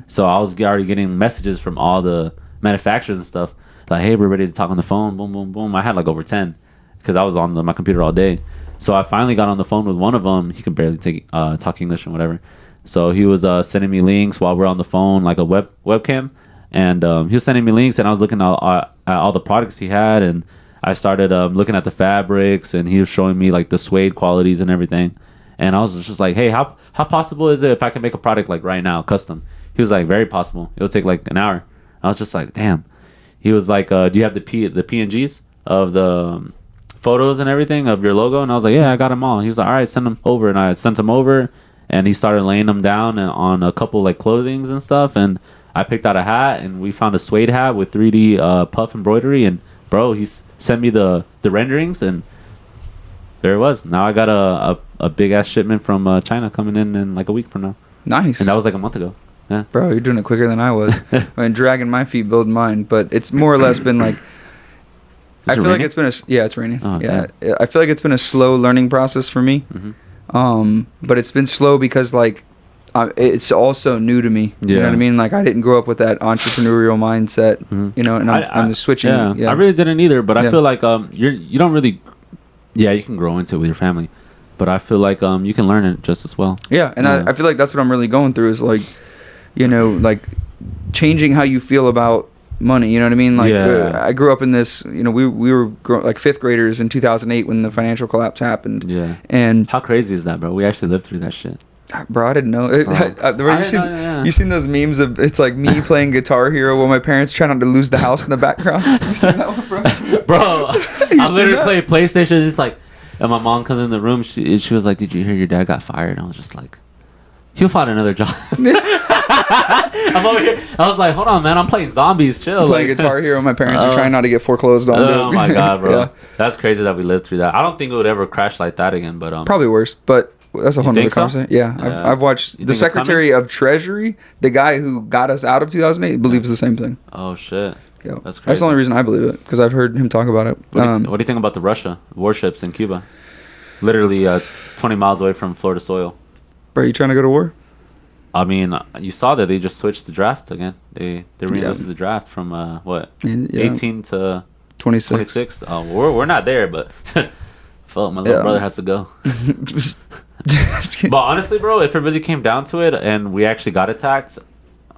S3: So I was already getting messages from all the manufacturers and stuff like, hey, we're ready to talk on the phone. Boom, boom, boom. I had like over 10 because I was on my computer all day. So I finally got on the phone with one of them. He could barely talk English and whatever. So he was sending me links while we're on the phone, like a webcam. And he was sending me links, and I was looking at all the products he had. And I started looking at the fabrics, and he was showing me like the suede qualities and everything. And I was just like, hey, how possible is it if I can make a product like right now, custom? He was like, very possible. It'll take like an hour. I was just like, damn. He was like, do you have the PNGs of the photos and everything of your logo? And I was like, yeah, I got them all. He was like, all right, send them over. And I sent them over, and he started laying them down on a couple like clothings and stuff. And I picked out a hat, and we found a suede hat with 3D puff embroidery. And bro, he sent me the renderings, and there it was. Now I got a big ass shipment from China coming in like a week from now.
S4: Nice.
S3: And that was like a month ago. Yeah.
S4: Bro, you're doing it quicker than I was. I mean, dragging my feet, building mine. But it's more or less been like, I feel like it's been it's raining. Oh, yeah. Damn. I feel like it's been a slow learning process for me. But it's been slow because like it's also new to me. You know what I mean? Like I didn't grow up with that entrepreneurial mindset, and I'm just switching.
S3: Yeah. I really didn't either, but I feel like you don't really you can grow into it with your family, but I feel like you can learn it just as well. Yeah, and I feel like that's what I'm really going through is like, like changing how you feel about money. You know what I mean? Like I grew up in this. We were like fifth graders in 2008 when the financial collapse happened. Yeah. And how crazy is that, bro? We actually lived through that shit.
S4: Bro, I didn't know. You seen those memes of it's like me playing Guitar Hero while my parents try not to lose the house in the background? You seen that one, bro?
S3: Bro, I literally play PlayStation. It's like, and my mom comes in the room. She was like, "Did you hear your dad got fired?" And I was just like, "He'll find another job." I'm over here. I was like, "Hold on, man. I'm playing zombies. Chill."
S4: I'm playing Guitar Hero. My parents are trying not to get foreclosed on.
S3: Oh my god, bro. That's crazy that we lived through that. I don't think it would ever crash like that again. But
S4: probably worse. But that's a whole nother conversation. So? Yeah. I've watched the Secretary of Treasury, the guy who got us out of 2008, believes the same thing.
S3: Oh shit.
S4: Yeah. That's crazy. That's the only reason I believe it, because I've heard him talk about it.
S3: What do you think about the Russia warships in Cuba? Literally 20 miles away from Florida soil.
S4: Bro, you trying to go to war?
S3: I mean, you saw that they just switched the draft again. They reinvested the draft from 18 to 26. Oh, we're not there, but fuck, my little brother has to go. But honestly, bro, if it really came down to it and we actually got attacked,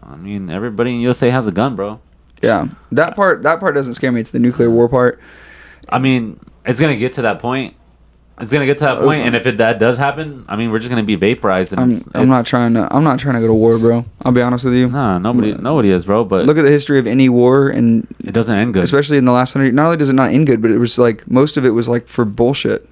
S3: I mean, everybody in USA has a gun, bro.
S4: Yeah, that part doesn't scare me. It's the nuclear war part.
S3: I mean, it's gonna get to that point. And if that does happen, I mean, we're just gonna be vaporized. And
S4: I'm not trying to go to war, bro. I'll be honest with you.
S3: Nah, nobody is, bro. But
S4: look at the history of any war, and
S3: it doesn't end good.
S4: Especially in the last 100. Not only does it not end good, but it was like most of it was like for bullshit.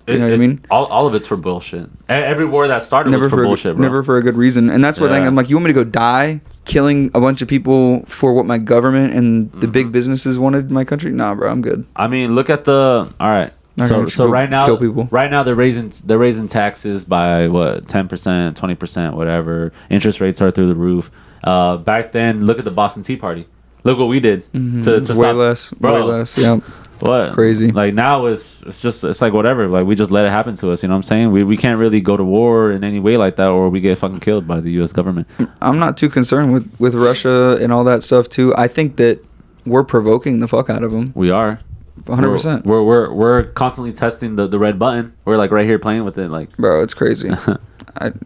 S4: You know what I mean?
S3: All of it's for bullshit. Every war that started was for bullshit, bro.
S4: Never for a good reason. And that's what I'm like, you want me to go die killing a bunch of people for what my government and the big businesses wanted in my country? Nah, bro, I'm good.
S3: I mean, look at all right. So right now,
S4: kill people.
S3: Right now they're raising taxes by what 10%, 20%, whatever. Interest rates are through the roof. Back then, look at the Boston Tea Party. Look what we did to
S4: way less, way less. Yeah.
S3: What?
S4: Crazy.
S3: Like now it's like whatever. Like we just let it happen to us. You know what I'm saying? We can't really go to war in any way like that, or we get fucking killed by the U.S. government.
S4: I'm not too concerned with Russia and all that stuff too. I think that we're provoking the fuck out of them.
S3: We are.
S4: 100%.
S3: We're constantly testing the red button. We're like right here playing with it. Like,
S4: bro, it's crazy.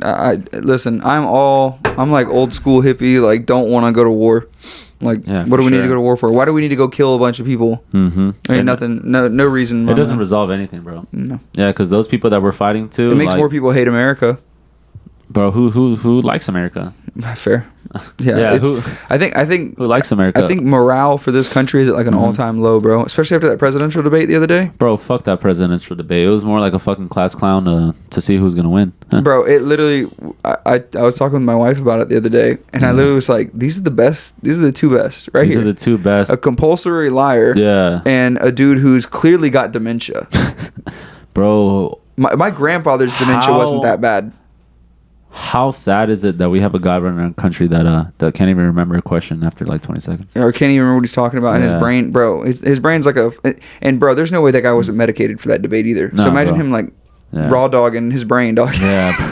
S4: I listen. I'm like old school hippie. Like, don't want to go to war. Like, what do we need to go to war for? Why do we need to go kill a bunch of people?
S3: Mm-hmm.
S4: I mean, nothing. No reason.
S3: It doesn't resolve anything, bro.
S4: No.
S3: Yeah, because those people that we're fighting to,
S4: it makes more people hate America.
S3: Bro, who likes America?
S4: Fair. Yeah. I think
S3: who likes America?
S4: I think morale for this country is at like an all-time low, bro. Especially after that presidential debate the other day.
S3: Bro, fuck that presidential debate. It was more like a fucking class clown to see who's gonna win.
S4: Bro, it literally. I was talking with my wife about it the other day, and I literally was like, "These are the best. These are the two best right here.
S3: These are the two best.
S4: A compulsory liar, and a dude who's clearly got dementia."
S3: Bro,
S4: my grandfather's dementia wasn't that bad.
S3: How sad is it that we have a guy running our country that can't even remember a question after like 20 seconds?
S4: Or can't even remember what he's talking about in his brain, bro. His brain's like and bro, there's no way that guy wasn't medicated for that debate either. So imagine him like raw dogging his brain, dog. Yeah.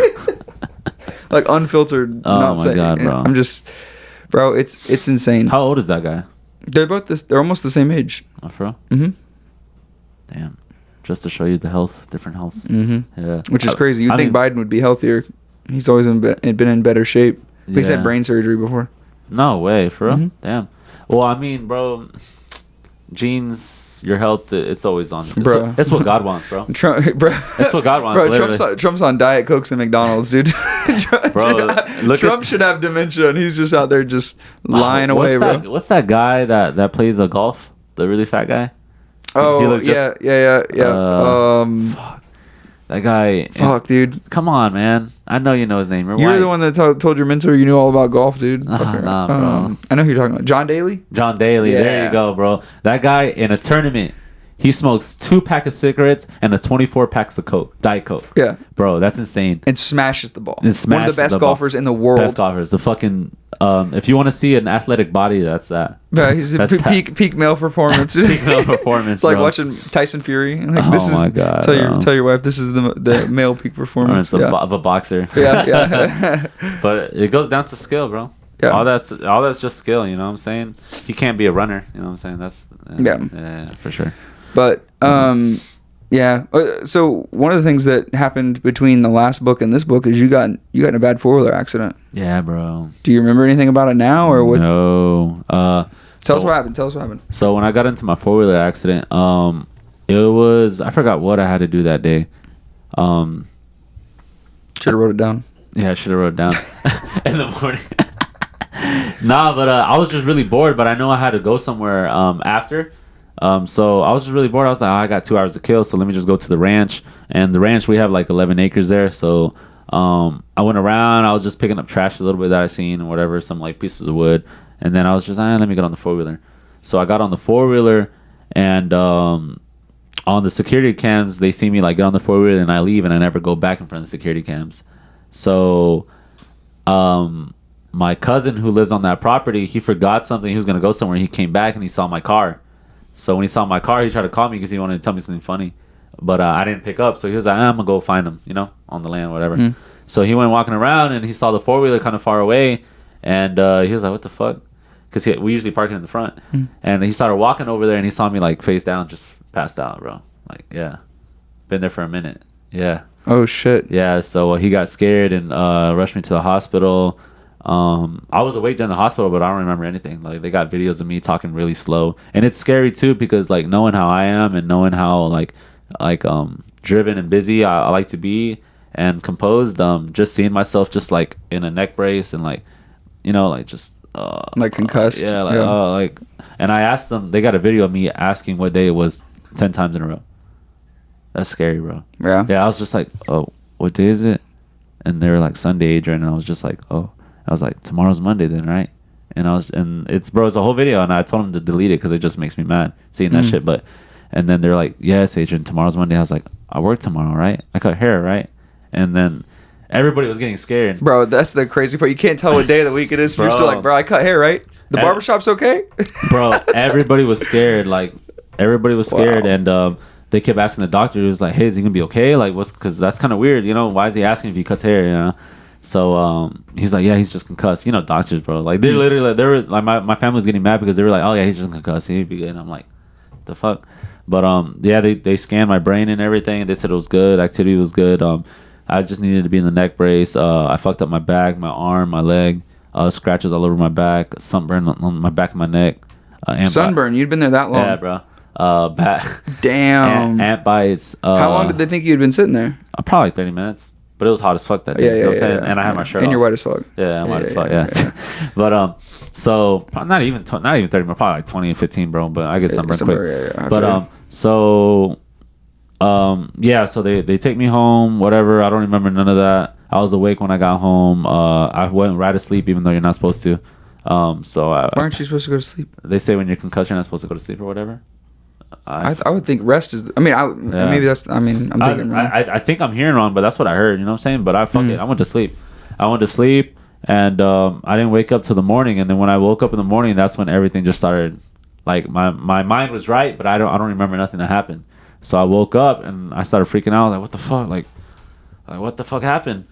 S4: Like unfiltered.
S3: Oh my god, bro.
S4: I'm just, bro. It's insane.
S3: How old is that guy?
S4: They're both they're almost the same age.
S3: Oh, for real?
S4: Mm-hmm.
S3: Damn. Just to show you the different health.
S4: Mm-hmm.
S3: Yeah.
S4: Which is crazy. You'd think Biden would be healthier. He's always been in better shape. But he's had brain surgery before.
S3: No way, for real? Mm-hmm. Damn. Well, I mean, bro, genes, your health, it's always on.
S4: Bro.
S3: It's what God wants, bro.
S4: Bro.
S3: That's what God wants.
S4: Bro, Trump's on Diet Cokes and McDonald's, dude. Trump should have dementia, and he's just out there just lying away, bro.
S3: What's that guy that plays golf? The really fat guy?
S4: Oh, yeah.
S3: Fuck. That guy.
S4: Fuck, dude.
S3: Come on, man. I know you know his name.
S4: You're the one that told your mentor you knew all about golf, dude.
S3: Nah, bro.
S4: I know who you're talking about. John Daly?
S3: John Daly. Yeah. There you go, bro. That guy in a tournament, he smokes 2 packs of cigarettes and 24 packs of Coke, Diet Coke.
S4: Yeah.
S3: Bro, that's insane.
S4: And smashes the ball. One of the best golfers in the world.
S3: Best golfers. The fucking... if you want to see an athletic body, that's that.
S4: Yeah, he's peak male performance.
S3: Peak male performance.
S4: It's like watching Tyson Fury. Like,
S3: my god!
S4: Tell your wife this is the male peak performance
S3: of a boxer.
S4: Yeah.
S3: But it goes down to skill, bro. Yeah. All that's just skill. You know what I'm saying? He can't be a runner. You know what I'm saying? That's yeah, for sure.
S4: But yeah. So one of the things that happened between the last book and this book is you got in a bad 4-wheeler accident.
S3: Yeah, bro.
S4: Do you remember anything about it now or what?
S3: No.
S4: Tell us what happened.
S3: So when I got into my 4-wheeler accident, it was, I forgot what I had to do that day.
S4: Should have wrote it down.
S3: Yeah, I should have wrote it down in the morning. Nah, but I was just really bored. But I know I had to go somewhere after. So I was just really bored. I was like, I got 2 hours to kill, so let me just go to the ranch. And the ranch, we have like 11 acres there. So I went around. I was just picking up trash a little bit that I seen and whatever, some like pieces of wood. And then I was just, let me get on the 4-wheeler. So I got on the 4-wheeler, and on the security cams, they see me like get on the 4-wheeler, and I leave, and I never go back in front of the security cams. So my cousin who lives on that property, he forgot something. He was gonna go somewhere. He came back and he saw my car. So when he saw my car, he tried to call me because he wanted to tell me something funny. But I didn't pick up. So he was like, I'm going to go find him, on the land, whatever. Mm. So he went walking around, and he saw the 4-wheeler kind of far away. And he was like, what the fuck? Because we usually park it in the front. Mm. And he started walking over there, and he saw me, like, face down, just passed out, bro. Like, yeah. Been there for a minute. Yeah.
S4: Oh, shit.
S3: Yeah, so he got scared and rushed me to the hospital. I was awake during the hospital, but I don't remember anything. Like, they got videos of me talking really slow, and it's scary too because like knowing how I am and knowing how like driven and busy I like to be and composed, just seeing myself just like in a neck brace and like like just
S4: like concussed.
S3: Like, and I asked them. They got a video of me asking what day it was 10 times in a row. That's scary, bro. Yeah, I was just like, oh, what day is it? And they were like, Sunday, Adrian. And I was just like, oh. I was like, tomorrow's Monday then, right? And it's a whole video, and I told him to delete it because it just makes me mad seeing that shit. But And then they're like, yes, Adrian, tomorrow's Monday. I was like, I work tomorrow, right? I cut hair, right? And then everybody was getting scared.
S4: Bro, that's the crazy part. You can't tell what day of the week it is. So you're still like, bro, I cut hair, right? The barbershop's okay?
S3: Bro, everybody was scared. Like, everybody was scared.
S4: Wow.
S3: And they kept asking the doctor. He was like, hey, is he going to be okay? Like, because that's kind of weird. You know, why is he asking if he cuts hair, you know? So he's like, yeah, he's just concussed. You know, doctors, bro. Like, they literally, like, they were like, my family was getting mad because they were like, oh, yeah, he's just concussed. He'd be good. And I'm like, the fuck? But yeah, they scanned my brain and everything. They said it was good. Activity was good. I just needed to be in the neck brace. I fucked up my back, my arm, my leg. Scratches all over my back, sunburn on my back and my neck.
S4: Sunburn? You'd been there that long?
S3: Yeah, bro. Back.
S4: Damn.
S3: Ant bites.
S4: How long did they think you'd been sitting there?
S3: Probably like 30 minutes. But it was hot as fuck that day.
S4: Yeah,
S3: you know what I'm saying?
S4: yeah.
S3: And I had my shirt off.
S4: And you're white as fuck.
S3: Yeah, I'm white as fuck, yeah. But, so, not even 30 minutes, probably like 20 and 15, bro. But I get sunburned quick.
S4: Yeah,
S3: but, so, yeah, so they take me home, whatever. I don't remember none of that. I was awake when I got home. I went right to sleep, even though you're not supposed to. So
S4: why aren't you supposed to go to sleep?
S3: They say when you're concussed, you're not supposed to go to sleep or whatever.
S4: I would think rest is. Maybe that's. I'm thinking wrong.
S3: I think I'm hearing wrong, but that's what I heard. You know what I'm saying? But fuck it. I went to sleep. And I didn't wake up till the morning. And then when I woke up in the morning, that's when everything just started. Like my mind was right, but I don't remember nothing that happened. So I woke up and I started freaking out. Like, what the fuck? Like what the fuck happened?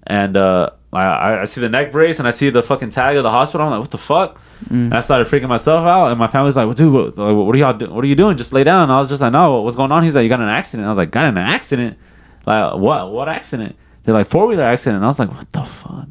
S3: And I see the neck brace and I see the fucking tag of the hospital. I'm like, what the fuck? And I started freaking myself out. And my family's like, well, dude, what are y'all doing? What are you doing? Just lay down. And I was just like, no, what's going on? He's like, you got in an accident. I was like, got in an accident? Like, what accident? They're like, 4-wheeler accident. And I was like, what the fuck?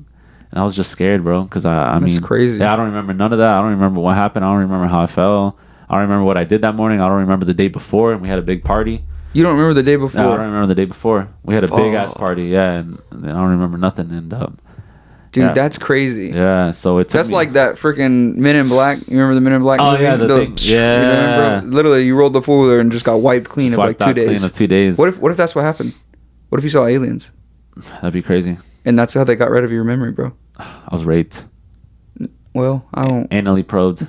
S3: And I was just scared, bro. Because I mean,
S4: crazy.
S3: Yeah, I don't remember none of that. I don't remember what happened. I don't remember how I fell. I don't remember what I did that morning. I don't remember the day before. And we had a big party.
S4: You don't remember the day before?
S3: No, I don't remember the day before. We had a big ass party, yeah, and I don't remember nothing. And
S4: dude,
S3: yeah.
S4: that's crazy.
S3: Yeah, so it's
S4: that's like that freaking Men in Black. You remember the Men in Black?
S3: Oh
S4: movie?
S3: yeah, the thing. Yeah,
S4: you remember? Literally, you rolled the 4-wheeler and just got wiped clean of like 2 days.
S3: Clean of 2 days.
S4: What if that's what happened? What if you saw aliens?
S3: That'd be crazy.
S4: And that's how they got rid of your memory, bro.
S3: I was raped.
S4: Well, I don't.
S3: Anally probed.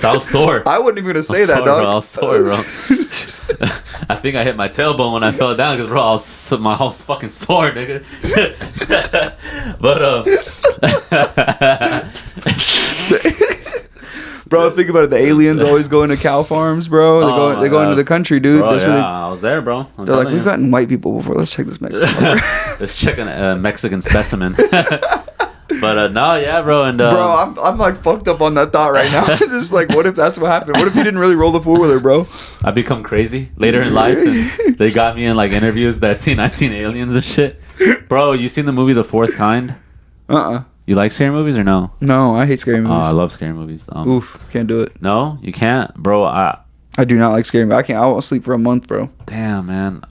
S3: I was sore.
S4: I wasn't even gonna say that, dog.
S3: Bro, I was sore, bro. I think I hit my tailbone when I fell down because, bro, my whole fucking sore, nigga. But
S4: bro, think about it. The aliens always go into cow farms, bro. They go into the country, dude.
S3: Bro, I was there, bro.
S4: They're like, we've gotten white people before. Let's check this Mexican.
S3: Let's check a Mexican specimen. But no, yeah, bro, and
S4: bro, I'm like fucked up on that thought right now. Just like, what if that's what happened? What if he didn't really roll the 4-wheeler, bro?
S3: I become crazy later in life, and they got me in like interviews that I seen aliens and shit. Bro, you seen the movie The Fourth Kind? You like scary movies or no?
S4: No, I hate scary movies.
S3: Oh, I love scary movies.
S4: Oof, can't do it.
S3: No, you can't, bro. I
S4: do not like scary movies. I won't sleep for a month, bro.
S3: Damn, man.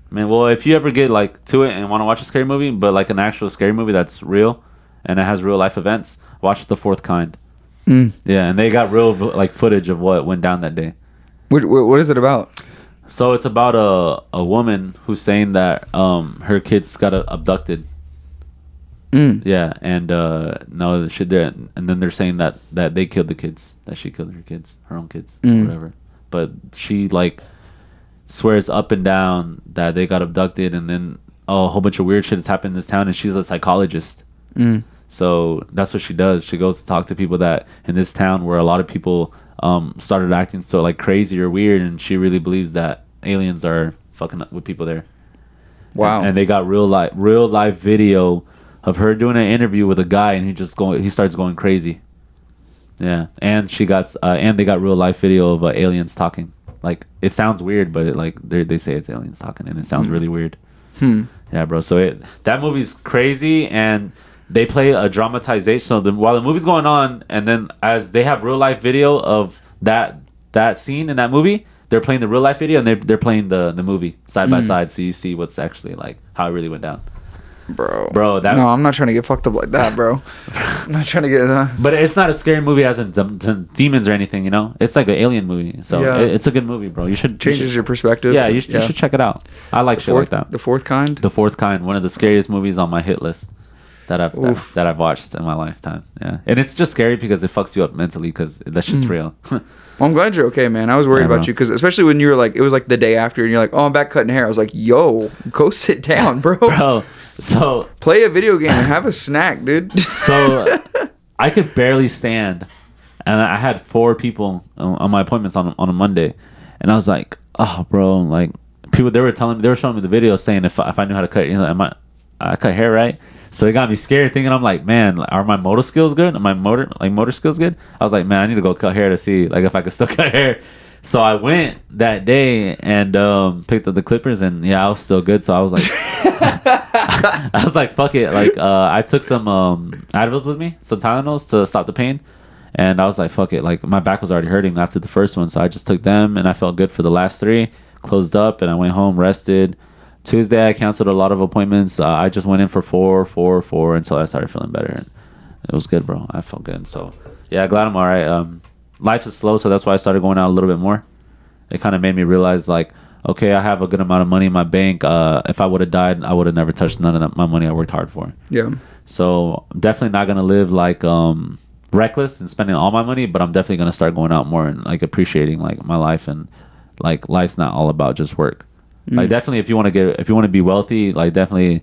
S3: Man, well, if you ever get like to it and want to watch a scary movie, but like an actual scary movie that's real and it has real life events, watch The Fourth Kind. Yeah, and they got real like footage of what went down that day.
S4: What is it about?
S3: So it's about a woman who's saying that her kids got abducted. Yeah, and no shit there, and then they're saying that they killed the kids, that she killed her own kids, whatever. But she like swears up and down that they got abducted, and then a whole bunch of weird shit has happened in this town, and she's a psychologist. So that's what she does. She goes to talk to people that in this town where a lot of people started acting so like crazy or weird, and she really believes that aliens are fucking up with people there. Wow. And they got real life video of her doing an interview with a guy, and he starts going crazy. Yeah, and she got and they got real life video of aliens talking. Like, it sounds weird, but they say it's aliens talking, and it sounds really weird. Yeah, bro. So that movie's crazy, and they play a dramatization. So while the movie's going on, and then as they have real life video of that scene in that movie, they're playing the real life video, and they're playing the movie side by side, so you see what's actually like how it really went down. Bro,
S4: no, I'm not trying to get fucked up like that, bro. I'm not trying to get.
S3: But it's not a scary movie as in demons or anything, you know. It's like an alien movie, so it's a good movie, bro. You should
S4: changes your perspective.
S3: Yeah, you should check it out. I like shit like that.
S4: The Fourth Kind.
S3: The Fourth Kind, one of the scariest movies on my hit list. that I've watched in my lifetime. Yeah, and it's just scary because it fucks you up mentally because that shit's real.
S4: Well, I'm glad you're okay, man. I was worried about you because especially when you were like, it was like the day after, and you're like, oh, I'm back cutting hair. I was like, yo, go sit down, bro.
S3: Bro, so
S4: play a video game and have a snack, dude.
S3: So I could barely stand, and I had 4 people on my appointments on a Monday, and I was like, oh, bro, like people they were showing me the video saying if I knew how to cut, I cut hair right. So it got me scared, thinking I'm like, man, are my motor skills good? Are my motor skills good? I was like, man, I need to go cut hair to see like if I could still cut hair. So I went that day and picked up the clippers, and yeah, I was still good. So I was like, I was like, fuck it. Like I took some Advils with me, some Tylenols to stop the pain, and I was like, fuck it. Like my back was already hurting after the first one, so I just took them, and I felt good for the last 3. Closed up, and I went home, rested. Tuesday I canceled a lot of appointments. I just went in for 4 until I started feeling better, and it was good, bro. I felt good. So yeah, glad I'm all right. Life is slow, so that's why I started going out a little bit more. It kind of made me realize like, okay, I have a good amount of money in my bank. If I would have died, I would have never touched none of my money I worked hard for.
S4: Yeah.
S3: So I'm definitely not gonna live like reckless and spending all my money, but I'm definitely gonna start going out more and like appreciating like my life, and like life's not all about just work. Like definitely if you want to be wealthy, like definitely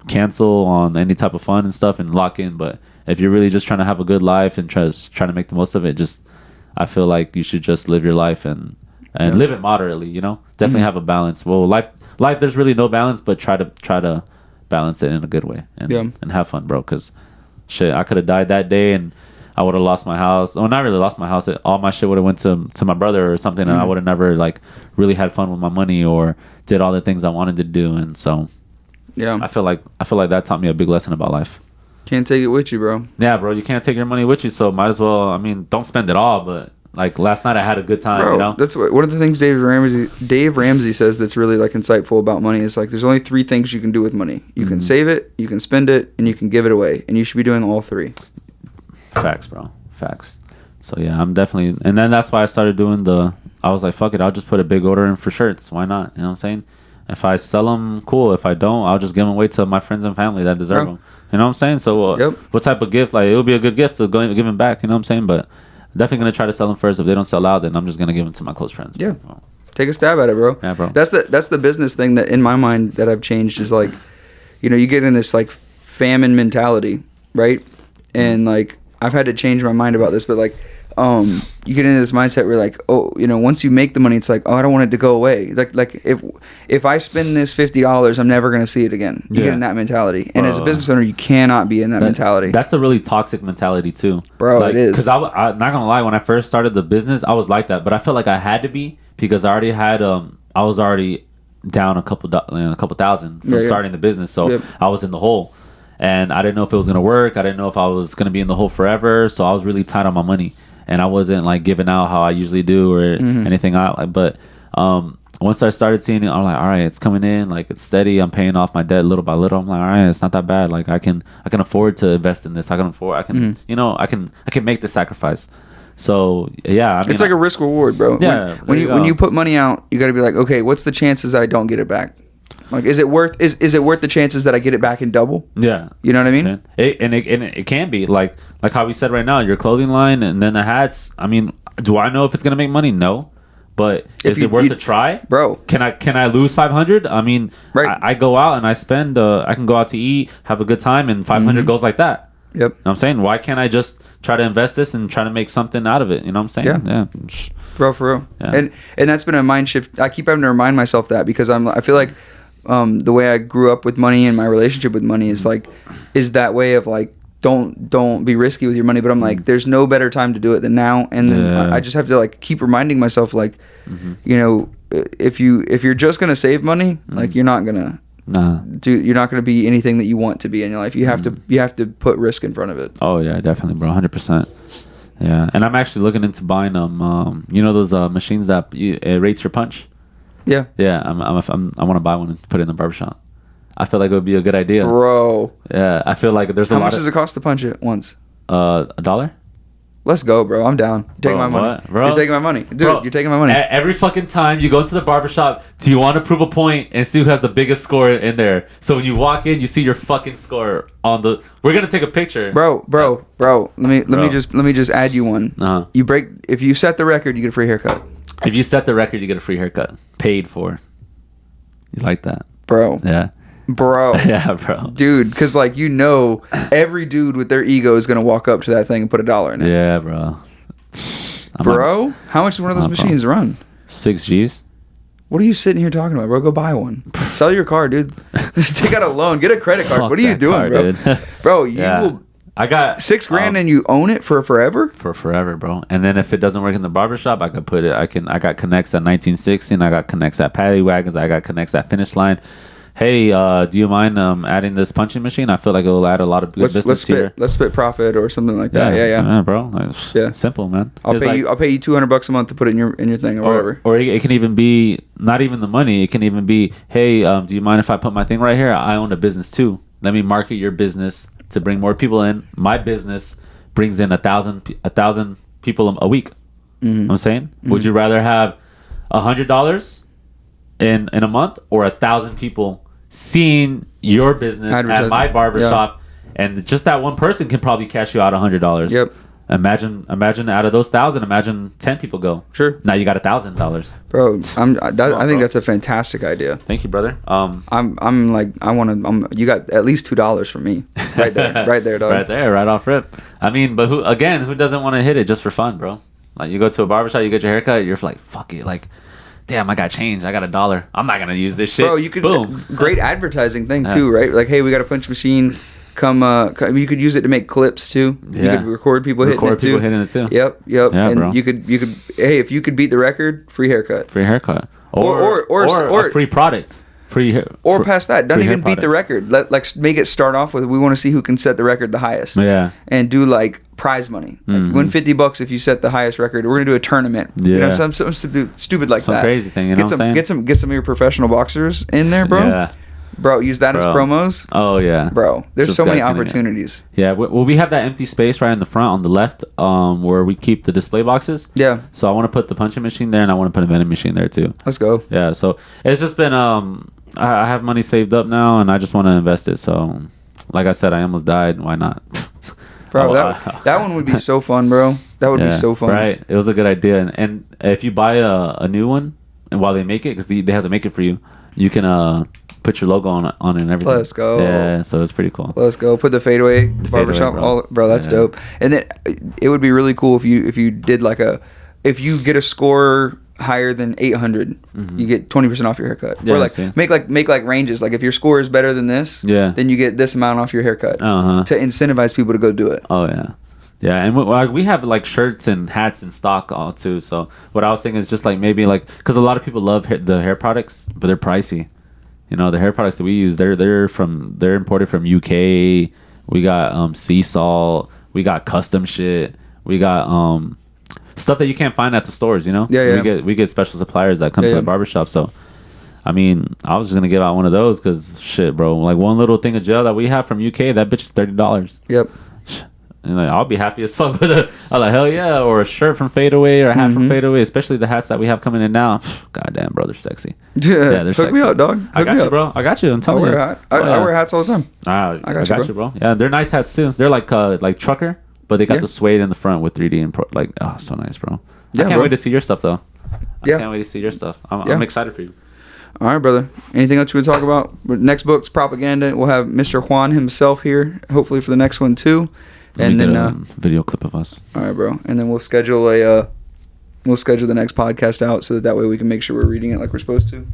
S3: cancel on any type of fun and stuff and lock in. But if you're really just trying to have a good life and trying to make the most of it, just I feel like you should just live your life and live it moderately, definitely have a balance. Well, life there's really no balance, but try to balance it in a good way and have fun, bro, because shit, I could have died that day and I would have lost my house. Well, not really lost my house. All my shit would have went to my brother or something, and I would have never like really had fun with my money or did all the things I wanted to do. And so, yeah, I feel like that taught me a big lesson about life.
S4: Can't take it with you, bro.
S3: Yeah, bro, you can't take your money with you, so might as well. I mean, don't spend it all, but like last night I had a good time.
S4: Bro, that's one of the things Dave Ramsey says that's really like insightful about money is like there's only 3 things you can do with money. You can save it, you can spend it, and you can give it away, and you should be doing all 3.
S3: Facts, bro. Facts. So yeah, I'm definitely, and then that's why I started doing I was like, fuck it, I'll just put a big order in for shirts. Why not? You know what I'm saying? If I sell them, cool. If I don't, I'll just give them away to my friends and family that deserve them. You know what I'm saying? So what type of gift? Like it would be a good gift to go give them back. You know what I'm saying? But definitely gonna try to sell them first. If they don't sell out, then I'm just gonna give them to my close friends.
S4: Yeah. Take a stab at it, bro.
S3: Yeah, bro.
S4: That's the business thing that in my mind that I've changed is like, you get in this like famine mentality, right? And like I've had to change my mind about this, but like, you get into this mindset where like, oh, once you make the money, it's like, oh, I don't want it to go away. Like if I spend this $50, I'm never gonna see it again. You get in that mentality, and as a business owner, you cannot be in that mentality.
S3: That's a really toxic mentality too,
S4: bro. Like, it is.
S3: Because I'm not gonna lie, when I first started the business, I was like that, but I felt like I had to be because I already had I was already down a couple thousand from starting the business, so I was in the hole. And I didn't know if it was going to work. I didn't know if I was going to be in the hole forever. So I was really tight on my money. And I wasn't like giving out how I usually do or anything out. But once I started seeing it, I'm like, all right, it's coming in. Like it's steady. I'm paying off my debt little by little. I'm like, all right, it's not that bad. Like I can afford to invest in this. I can make the sacrifice. So yeah, I mean,
S4: it's like a risk reward, bro.
S3: Yeah.
S4: When you put money out, you got to be like, okay, what's the chances that I don't get it back? Like, is it worth the chances that I get it back in double?
S3: Yeah,
S4: you know what I mean.
S3: It can be like how we said right now, your clothing line and then the hats. I mean, do I know if it's gonna make money? No, but is it worth a try,
S4: bro?
S3: Can I lose 500? I mean,
S4: right.
S3: I go out and I spend. I can go out to eat, have a good time, and 500 goes like that.
S4: Yep.
S3: You know what I'm saying, why can't I just try to invest this and try to make something out of it? You know what I'm saying?
S4: Yeah. Bro, for real. Yeah. And that's been a mind shift. I keep having to remind myself that because I feel like. The way I grew up with money and my relationship with money is that way of like don't be risky with your money, but I'm like there's no better time to do it than now, and then I just have to like keep reminding myself like if you're just gonna save money, like you're not gonna be anything that you want to be in your life. You have to put risk in front of it.
S3: Oh yeah, definitely, bro, 100%. Yeah, and I'm actually looking into buying those machines that it rates your punch.
S4: Yeah.
S3: Yeah, I want to buy one and put it in the barbershop. I feel like it would be a good idea.
S4: Bro.
S3: Yeah, I feel like there's a lot.
S4: How much does it cost to punch it once?
S3: $1.
S4: Let's go, bro. I'm down. You're taking my money.
S3: What, bro?
S4: You're taking my money. Dude,
S3: Bro,
S4: you're taking my money.
S3: Every fucking time you go into the barbershop, do you want to prove a point and see who has the biggest score in there? So when you walk in, you see your fucking score on the. We're gonna take a picture,
S4: Bro. Let me just add you one.
S3: Uh-huh.
S4: If you set the record, you get a free haircut.
S3: If you set the record, you get a free haircut, paid for. You like that,
S4: Bro.
S3: Yeah.
S4: Bro.
S3: Yeah, bro.
S4: Dude, because like every dude with their ego is gonna walk up to that thing and put $1 in it.
S3: Yeah, bro.
S4: Bro, how much does one of those machines run?
S3: 6 G's.
S4: What are you sitting here talking about, bro? Go buy one. Sell your car, dude. Take out a loan. Get a credit card.
S3: Fuck
S4: What are you
S3: that
S4: doing,
S3: car,
S4: bro?
S3: dude.
S4: Bro, you
S3: Yeah.
S4: will.
S3: I got
S4: $6,000 and you own it for forever.
S3: for forever, bro. And then if it doesn't work in the barbershop, I could put it. I got connects at 1960, and I got connects at Paddy Wagons. I got connects at Finish Line. Hey, do you mind adding this punching machine? I feel like it will add a lot of good business here.
S4: Let's split profit or something like that. Yeah.
S3: bro. Like,
S4: Yeah.
S3: simple, man.
S4: I'll
S3: It's
S4: pay
S3: like-
S4: you $200 a month to put it in your thing or whatever.
S3: Or it can even be not even the money. It can even be, hey, do you mind if I put my thing right here? I own a business too. Let me market your business to bring more people in. My business brings in 1,000 people a week.
S4: Mm-hmm.
S3: You know what I'm saying, would you rather have $100 in a month or 1,000 people seeing your business at my barbershop, and just that one person can probably cash you out $100?
S4: Yep.
S3: Imagine out of those 1,000, imagine 10 people go.
S4: Sure.
S3: Now you got $1,000.
S4: Bro, I think that's a fantastic idea.
S3: Thank you, brother.
S4: I'm like, you got at least $2 from me. Right there, dog.
S3: Right there, right off rip. I mean, but who doesn't want to hit it just for fun, bro? Like, you go to a barbershop, you get your haircut, you're like, fuck it, like, damn, I got change. I got $1. I'm not gonna use this shit.
S4: Bro, you could
S3: boom.
S4: Great advertising thing too, right? Like, hey, we got a punch machine. Come, you could use it to make clips too. You
S3: Yeah.
S4: could record people hitting it too. Yep.
S3: Yeah,
S4: and
S3: bro.
S4: you could. Hey, if you could beat the record, free haircut.
S3: Free haircut.
S4: Or
S3: a free product.
S4: Or past that, don't
S3: free
S4: even
S3: hair
S4: beat the record. Make it start off with, we want to see who can set the record the highest.
S3: Yeah.
S4: And do like prize money. Like, win $50 if you set the highest record. We're gonna do a tournament.
S3: Yeah.
S4: You know, something stupid like
S3: Some
S4: that.
S3: crazy thing. You know what I'm saying?
S4: Get some of your professional boxers in there, bro.
S3: Yeah.
S4: Bro, use that as promos.
S3: Oh yeah.
S4: Bro, there's
S3: Just
S4: so many
S3: guys getting it.
S4: opportunities.
S3: Yeah. Well, we have that empty space right in the front on the left, where we keep the display boxes.
S4: Yeah.
S3: So I want to put the punching machine there, and I want to put a vending machine there too.
S4: Let's go.
S3: Yeah. So it's just been I have money saved up now, and I just want to invest it. So, like I said, I almost died. Why not?
S4: Bro, that one would be so fun, bro. That would be so fun.
S3: Right. It was a good idea. And if you buy a new one, and while they make it, because they have to make it for you, you can put your logo on it and everything.
S4: Let's go.
S3: Yeah. So it's pretty cool.
S4: Let's go. Put the fadeaway barbershop.
S3: bro.
S4: That's dope. And then it would be really cool if you did like if you get a score higher than 800, you get 20% off your haircut.
S3: Yeah,
S4: or like make like ranges. Like if your score is better than this, then you get this amount off your haircut to incentivize people to go do it.
S3: Oh yeah. Yeah, and we have like shirts and hats in stock all too. So what I was thinking is just like maybe like, because a lot of people love the hair products, but they're pricey. You know, the hair products that we use, they're imported from UK. We got sea salt. We got custom shit. We got stuff that you can't find at the stores. You know, we get special suppliers that come to the barbershop. So I mean, I was just gonna give out one of those because shit, bro. Like one little thing of gel that we have from UK, that bitch is $30.
S4: Yep.
S3: And like, I'll be happy as fuck with it. I'm like, hell yeah, or a shirt from Fadeaway or a hat from Fadeaway, especially the hats that we have coming in now. Goddamn, bro, they're sexy.
S4: Yeah,
S3: they're
S4: sexy.
S3: Hook
S4: me out, dog.
S3: I got you, bro. I got you. I'm telling you.
S4: I wear hats all the time.
S3: I got you, bro. Yeah, they're nice hats too. They're like trucker, but they got the suede in the front with 3D and so nice, bro. I can't wait to see your stuff though. I can't wait to see your stuff. I'm excited for you.
S4: All right, brother. Anything else you want to talk about? Next book's propaganda. We'll have Mr. Juan himself here, hopefully for the next one too. And then
S3: a video clip of us.
S4: All right, bro. And then we'll schedule the next podcast out so that way we can make sure we're reading it like we're supposed to.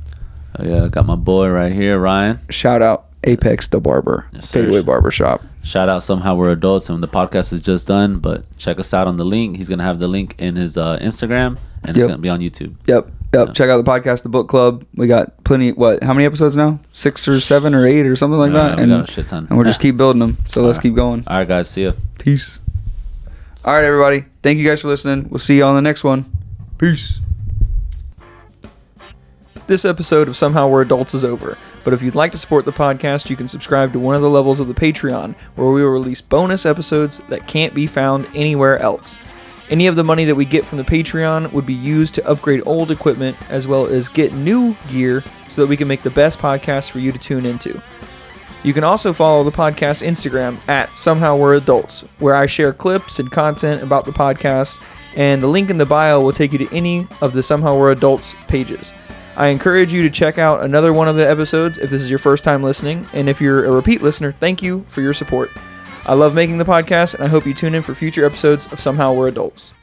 S3: Oh yeah, I got my boy right here, Ryan.
S4: Shout out Apex the Barber, Fadeaway Barbershop.
S3: Shout out Somehow We're Adults, and the podcast is just done, but check us out on the link. He's gonna have the link in his Instagram, and it's gonna be on YouTube.
S4: Yep. Check out the podcast, the book club. We got plenty. How many episodes now? 6 or 7 or 8 or something like that.
S3: We got a shit ton.
S4: And we'll just keep building them. So let's keep going.
S3: All right, guys. See ya.
S4: Peace. All right, everybody. Thank you guys for listening. We'll see you on the next one. Peace. This episode of Somehow We're Adults is over. But if you'd like to support the podcast, you can subscribe to one of the levels of the Patreon, where we will release bonus episodes that can't be found anywhere else.
S5: Any of the money that we get from the Patreon would be used to upgrade old equipment as well as get new gear so that we can make the best podcast for you to tune into. You can also follow the podcast Instagram at Somehow We're Adults, where I share clips and content about the podcast, and the link in the bio will take you to any of the Somehow We're Adults pages. I encourage you to check out another one of the episodes if this is your first time listening, and if you're a repeat listener, thank you for your support. I love making the podcast, and I hope you tune in for future episodes of Somehow We're Adults.